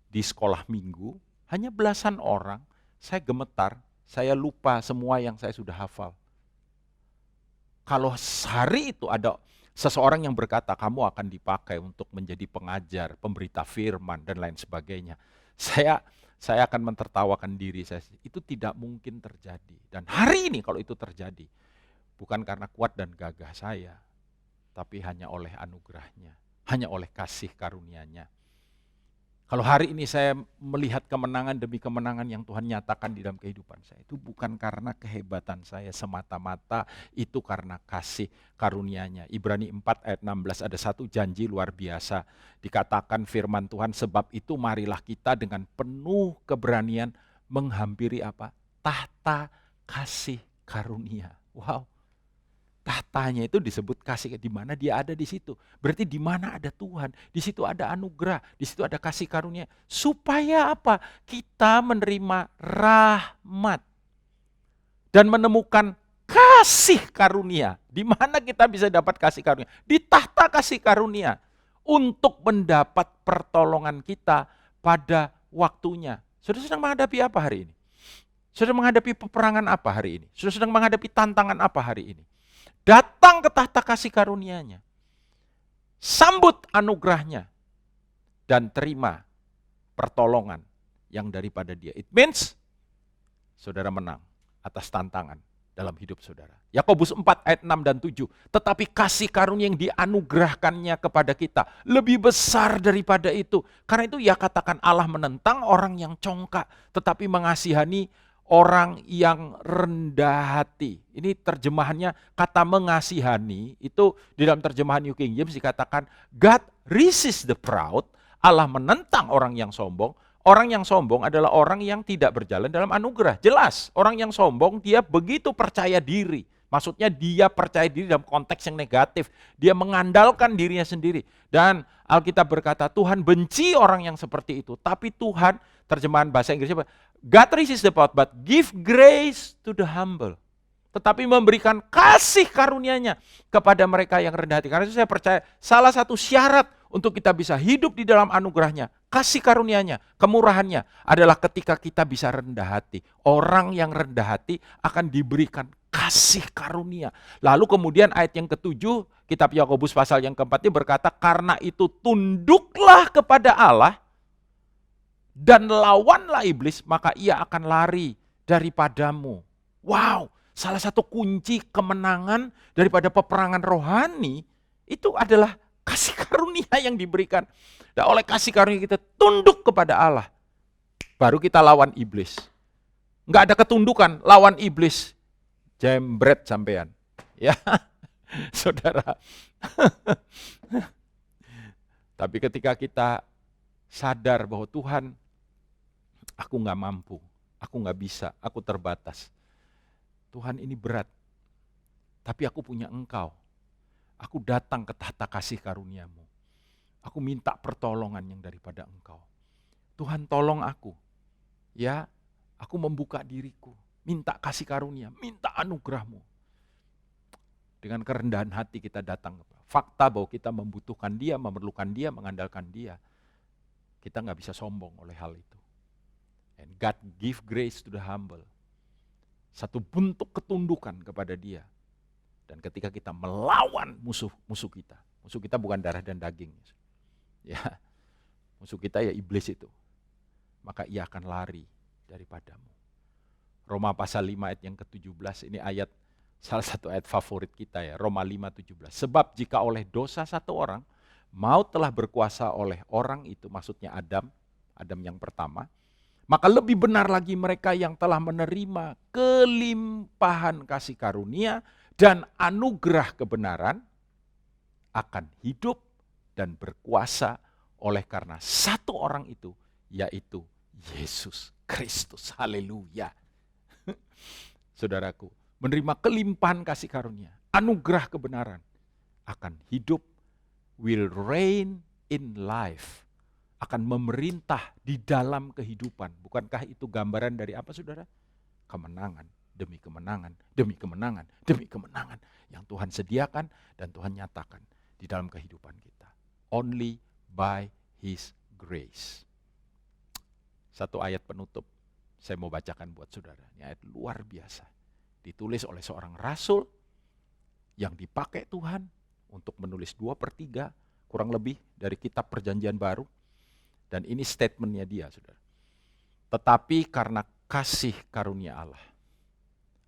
Speaker 4: Di sekolah minggu, hanya belasan orang, saya gemetar, saya lupa semua yang saya sudah hafal. Kalau hari itu ada seseorang yang berkata, kamu akan dipakai untuk menjadi pengajar, pemberita firman, dan lain sebagainya. Saya akan mentertawakan diri saya, itu tidak mungkin terjadi. Dan hari ini kalau itu terjadi, bukan karena kuat dan gagah saya, tapi hanya oleh anugerahnya, hanya oleh kasih karunia-Nya. Kalau hari ini saya melihat kemenangan demi kemenangan yang Tuhan nyatakan di dalam kehidupan saya, itu bukan karena kehebatan saya semata-mata, itu karena kasih karunia-Nya. Ibrani 4 ayat 16 ada satu janji luar biasa. Dikatakan firman Tuhan, sebab itu marilah kita dengan penuh keberanian menghampiri apa? Tahta kasih karunia. Wow. Tahtanya itu disebut kasih, di mana Dia ada di situ. Berarti di mana ada Tuhan, di situ ada anugerah, di situ ada kasih karunia. Supaya apa? Kita menerima rahmat dan menemukan kasih karunia. Di mana kita bisa dapat kasih karunia? Di tahta kasih karunia untuk mendapat pertolongan kita pada waktunya. Saudara sedang menghadapi apa hari ini? Saudara menghadapi peperangan apa hari ini? Saudara sedang menghadapi tantangan apa hari ini? Datang ke tahta kasih karunia-Nya, sambut anugerahnya, dan terima pertolongan yang daripada Dia. It means saudara menang atas tantangan, dalam hidup saudara. Yakobus 4 ayat 6 dan 7. Tetapi kasih karunia yang dianugerahkannya kepada kita lebih besar daripada itu. Karena itu ia katakan Allah menentang orang yang congkak, tetapi mengasihani orang yang rendah hati. Ini terjemahannya, kata mengasihani itu di dalam terjemahan New King James dikatakan God resists the proud, Allah menentang orang yang sombong. Orang yang sombong adalah orang yang tidak berjalan dalam anugerah. Jelas, orang yang sombong dia begitu percaya diri. Maksudnya dia percaya diri dalam konteks yang negatif. Dia mengandalkan dirinya sendiri. Dan Alkitab berkata Tuhan benci orang yang seperti itu. Tapi Tuhan, terjemahan bahasa Inggrisnya, God resists the proud but give grace to the humble. Tetapi memberikan kasih karunia-Nya kepada mereka yang rendah hati. Karena itu saya percaya salah satu syarat untuk kita bisa hidup di dalam anugerah-Nya, kasih karunia-Nya, kemurahan-Nya adalah ketika kita bisa rendah hati. Orang yang rendah hati akan diberikan kasih karunia. Lalu kemudian ayat yang ketujuh, kitab Yakobus pasal yang keempat ini berkata, karena itu tunduklah kepada Allah dan lawanlah iblis, maka ia akan lari daripadamu. Wow, salah satu kunci kemenangan daripada peperangan rohani itu adalah kasih karunia yang diberikan. Dan oleh kasih karunia kita tunduk kepada Allah. Baru kita lawan iblis. Enggak ada ketundukan, lawan iblis. Jembret sampean. Ya, saudara. Tapi ketika kita sadar bahwa Tuhan, aku enggak mampu, aku enggak bisa, aku terbatas. Tuhan ini berat, tapi aku punya Engkau. Aku datang ke tahta kasih karunia-Mu. Aku minta pertolongan yang daripada Engkau. Tuhan tolong aku. Ya, aku membuka diriku. Minta kasih karunia, minta anugerah-Mu. Dengan kerendahan hati kita datang. Fakta bahwa kita membutuhkan Dia, memerlukan Dia, mengandalkan Dia. Kita nggak bisa sombong oleh hal itu. And God give grace to the humble. Satu bentuk ketundukan kepada Dia. Dan ketika kita melawan musuh kita bukan darah dan daging. Ya, musuh kita ya iblis itu. Maka ia akan lari daripadamu. Roma pasal 5 ayat yang ke-17, ini ayat salah satu ayat favorit kita ya, Roma 5:17. Sebab jika oleh dosa satu orang, maut telah berkuasa oleh orang itu, maksudnya Adam yang pertama, maka lebih benar lagi mereka yang telah menerima kelimpahan kasih karunia dan anugerah kebenaran akan hidup dan berkuasa oleh karena satu orang itu, yaitu Yesus Kristus. Haleluya. Saudaraku, menerima kelimpahan kasih karunia, anugerah kebenaran, akan hidup, will reign in life, akan memerintah di dalam kehidupan. Bukankah itu gambaran dari apa, saudara? Kemenangan. Demi kemenangan, demi kemenangan, demi kemenangan yang Tuhan sediakan dan Tuhan nyatakan di dalam kehidupan kita. Only by His grace. Satu ayat penutup saya mau bacakan buat saudara. Ini ayat luar biasa. Ditulis oleh seorang rasul yang dipakai Tuhan untuk menulis 2/3 kurang lebih dari kitab Perjanjian Baru. Dan ini statementnya dia, saudara. Tetapi karena kasih karunia Allah,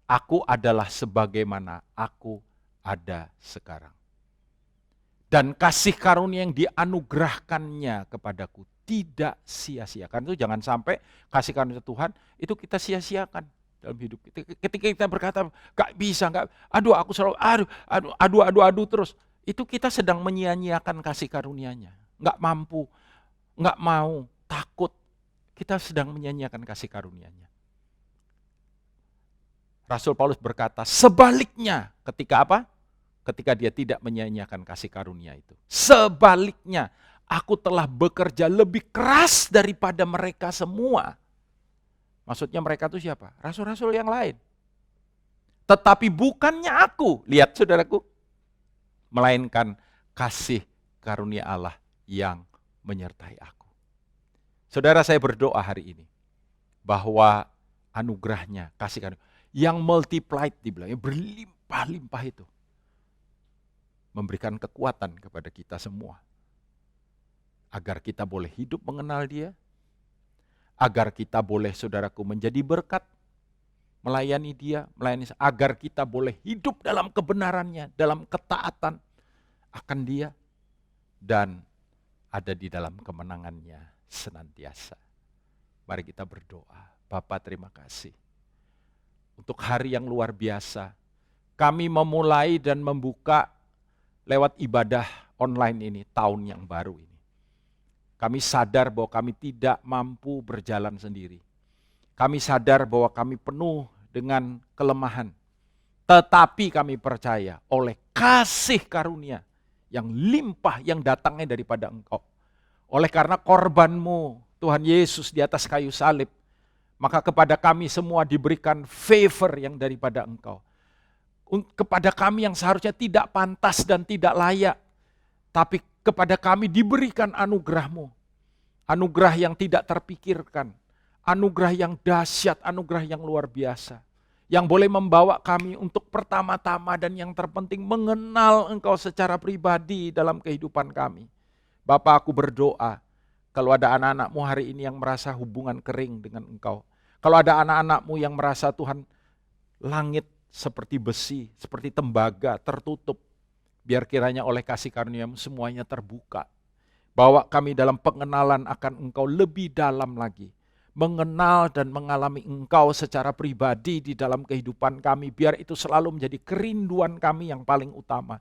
Speaker 4: aku adalah sebagaimana aku ada sekarang. Dan kasih karunia yang dianugerahkannya kepadaku tidak sia-sia. Karena itu jangan sampai kasih karunia Tuhan itu kita sia-siakan dalam hidup kita. Ketika kita berkata, gak bisa, aku selalu adu terus. Itu kita sedang menyia-nyiakan kasih karunia-Nya. Gak mampu, gak mau, takut. Kita sedang menyia-nyiakan kasih karunia-Nya. Rasul Paulus berkata, sebaliknya ketika apa? Ketika dia tidak menyia-nyiakan kasih karunia itu. Sebaliknya, aku telah bekerja lebih keras daripada mereka semua. Maksudnya mereka itu siapa? Rasul-rasul yang lain. Tetapi bukannya aku, lihat saudaraku, melainkan kasih karunia Allah yang menyertai aku. Saudara, saya berdoa hari ini bahwa anugerahnya, kasih karunia yang multiplied dibilang, yang berlimpah-limpah itu memberikan kekuatan kepada kita semua agar kita boleh hidup mengenal Dia, agar kita boleh, saudaraku, menjadi berkat, melayani dia, agar kita boleh hidup dalam kebenarannya, dalam ketaatan akan dia, dan ada di dalam kemenangannya senantiasa. Mari kita berdoa. Bapa, terima kasih untuk hari yang luar biasa. Kami memulai dan membuka lewat ibadah online ini, tahun yang baru ini. Kami sadar bahwa kami tidak mampu berjalan sendiri. Kami sadar bahwa kami penuh dengan kelemahan. Tetapi kami percaya oleh kasih karunia yang limpah yang datangnya daripada Engkau. Oleh karena korban-Mu, Tuhan Yesus di atas kayu salib, maka kepada kami semua diberikan favor yang daripada Engkau. Kepada kami yang seharusnya tidak pantas dan tidak layak, tapi kepada kami diberikan anugerah-Mu. Anugerah yang tidak terpikirkan, anugerah yang dahsyat, anugerah yang luar biasa. Yang boleh membawa kami untuk pertama-tama dan yang terpenting mengenal Engkau secara pribadi dalam kehidupan kami. Bapa, aku berdoa, kalau ada anak-anak-Mu hari ini yang merasa hubungan kering dengan Engkau. Kalau ada anak-anak-Mu yang merasa Tuhan langit seperti besi, seperti tembaga tertutup. Biar kiranya oleh kasih karunia-Mu semuanya terbuka. Bawa kami dalam pengenalan akan Engkau lebih dalam lagi. Mengenal dan mengalami Engkau secara pribadi di dalam kehidupan kami. Biar itu selalu menjadi kerinduan kami yang paling utama.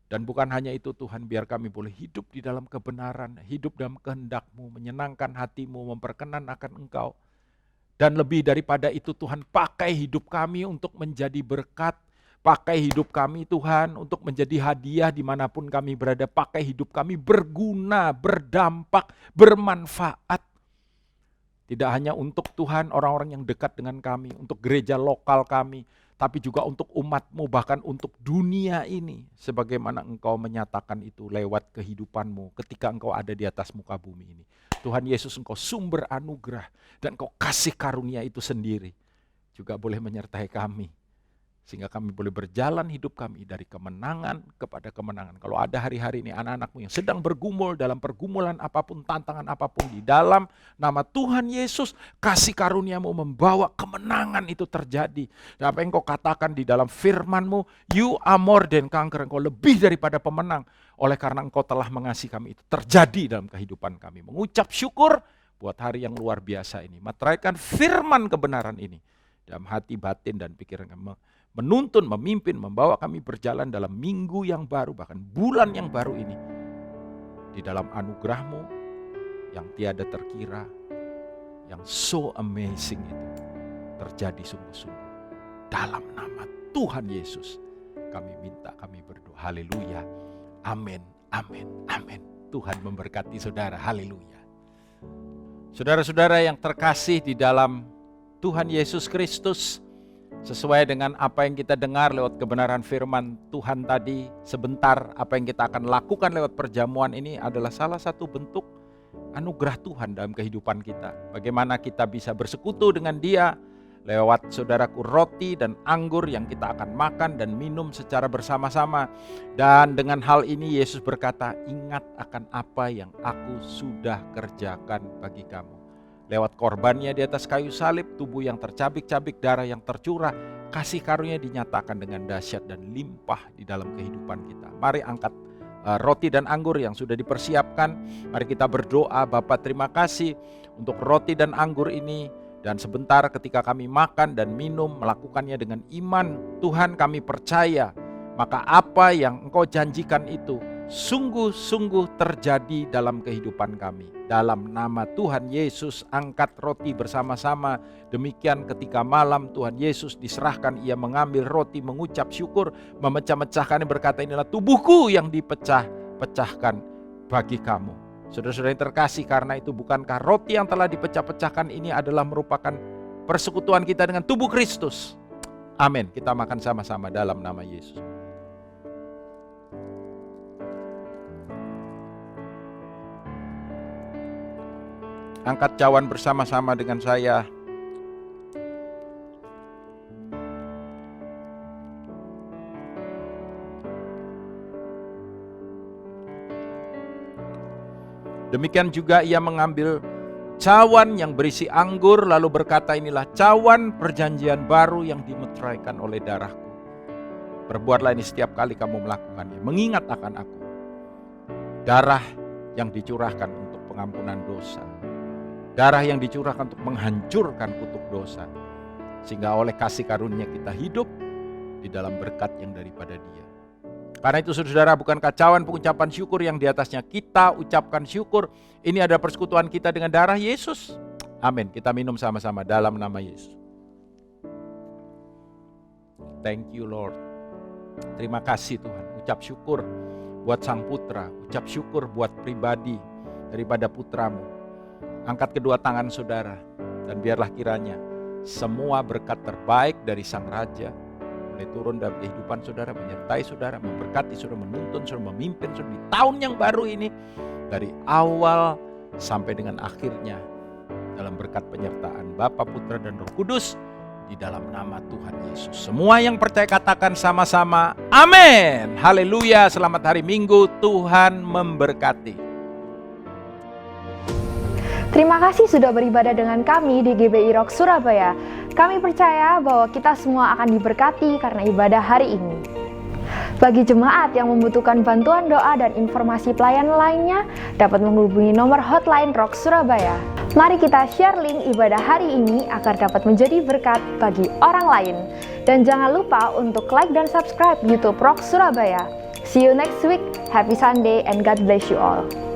Speaker 4: Dan bukan hanya itu Tuhan, biar kami boleh hidup di dalam kebenaran, hidup dalam kehendak-Mu, menyenangkan hati-Mu, memperkenan akan Engkau. Dan lebih daripada itu Tuhan, pakai hidup kami untuk menjadi berkat, pakai hidup kami Tuhan untuk menjadi hadiah dimanapun kami berada, pakai hidup kami berguna, berdampak, bermanfaat. Tidak hanya untuk Tuhan, orang-orang yang dekat dengan kami, untuk gereja lokal kami, tapi juga untuk umat-Mu, bahkan untuk dunia ini. Sebagaimana Engkau menyatakan itu lewat kehidupan-Mu ketika Engkau ada di atas muka bumi ini. Tuhan Yesus, Engkau sumber anugerah dan Engkau kasih karunia itu sendiri. Juga boleh menyertai kami. Sehingga kami boleh berjalan hidup kami dari kemenangan kepada kemenangan. Kalau ada hari-hari ini anak-anak-Mu yang sedang bergumul dalam pergumulan apapun, tantangan apapun, di dalam nama Tuhan Yesus, kasih karunia-Mu membawa kemenangan itu terjadi. Dan apa yang Engkau katakan di dalam firman-Mu, you are more than conqueror, Engkau lebih daripada pemenang. Oleh karena Engkau telah mengasihi kami, itu terjadi dalam kehidupan kami. Mengucap syukur buat hari yang luar biasa ini. Meteraikan firman kebenaran ini dalam hati, batin, dan pikiran kami. Menuntun, memimpin, membawa kami berjalan dalam minggu yang baru, bahkan bulan yang baru ini. Di dalam anugerah-Mu yang tiada terkira, yang so amazing itu terjadi sungguh-sungguh. Dalam nama Tuhan Yesus kami minta, kami berdoa. Haleluya. Amin, amin, amin. Tuhan memberkati saudara. Haleluya. Saudara-saudara yang terkasih di dalam Tuhan Yesus Kristus, sesuai dengan apa yang kita dengar lewat kebenaran firman Tuhan tadi, sebentar apa yang kita akan lakukan lewat perjamuan ini adalah salah satu bentuk anugerah Tuhan dalam kehidupan kita. Bagaimana kita bisa bersekutu dengan Dia lewat saudaraku roti dan anggur yang kita akan makan dan minum secara bersama-sama. Dan dengan hal ini Yesus berkata, ingat akan apa yang aku sudah kerjakan bagi kamu. Lewat korbannya di atas kayu salib, tubuh yang tercabik-cabik, darah yang tercurah, kasih karunia dinyatakan dengan dahsyat dan limpah di dalam kehidupan kita. Mari angkat roti dan anggur yang sudah dipersiapkan. Mari kita berdoa. Bapa, terima kasih untuk roti dan anggur ini. Dan sebentar ketika kami makan dan minum, melakukannya dengan iman, Tuhan kami percaya, maka apa yang Engkau janjikan itu sungguh-sungguh terjadi dalam kehidupan kami. Dalam nama Tuhan Yesus, angkat roti bersama-sama. Demikian ketika malam Tuhan Yesus diserahkan, Ia mengambil roti, mengucap syukur, memecah-mecahkannya, berkata, inilah tubuhku yang dipecah-pecahkan bagi kamu. Saudara-saudara yang terkasih, karena itu bukankah roti yang telah dipecah-pecahkan ini adalah merupakan persekutuan kita dengan tubuh Kristus? Amin. Kita makan sama-sama dalam nama Yesus. Angkat cawan bersama-sama dengan saya. Demikian juga Ia mengambil cawan yang berisi anggur, lalu berkata, inilah cawan perjanjian baru yang dimeteraikan oleh darahku. Perbuatlah ini setiap kali kamu melakukannya, mengingat akan aku. Darah yang dicurahkan untuk pengampunan dosa. Darah yang dicurahkan untuk menghancurkan kutuk dosa. Sehingga oleh kasih karunia kita hidup di dalam berkat yang daripada Dia. Karena itu saudara, bukankah cawan pengucapan syukur yang di atasnya kita ucapkan syukur, ini adalah persekutuan kita dengan darah Yesus. Amin. Kita minum sama-sama dalam nama Yesus. Thank you Lord. Terima kasih Tuhan. Ucap syukur buat Sang Putra. Ucap syukur buat pribadi daripada putramu. Angkat kedua tangan saudara. Dan biarlah kiranya semua berkat terbaik dari Sang Raja boleh turun dalam kehidupan saudara, menyertai saudara, memberkati saudara, menuntun saudara, memimpin saudara di tahun yang baru ini. Dari awal sampai dengan akhirnya. Dalam berkat penyertaan Bapa, Putra, dan Roh Kudus. Di dalam nama Tuhan Yesus. Semua yang percaya katakan sama-sama, amin. Haleluya, selamat hari Minggu, Tuhan memberkati.
Speaker 1: Terima kasih sudah beribadah dengan kami di GBI Rock Surabaya. Kami percaya bahwa kita semua akan diberkati karena ibadah hari ini. Bagi jemaat yang membutuhkan bantuan doa dan informasi pelayanan lainnya, dapat menghubungi nomor hotline Rock Surabaya. Mari kita share link ibadah hari ini agar dapat menjadi berkat bagi orang lain. Dan jangan lupa untuk like dan subscribe YouTube Rock Surabaya. See you next week. Happy Sunday and God bless you all.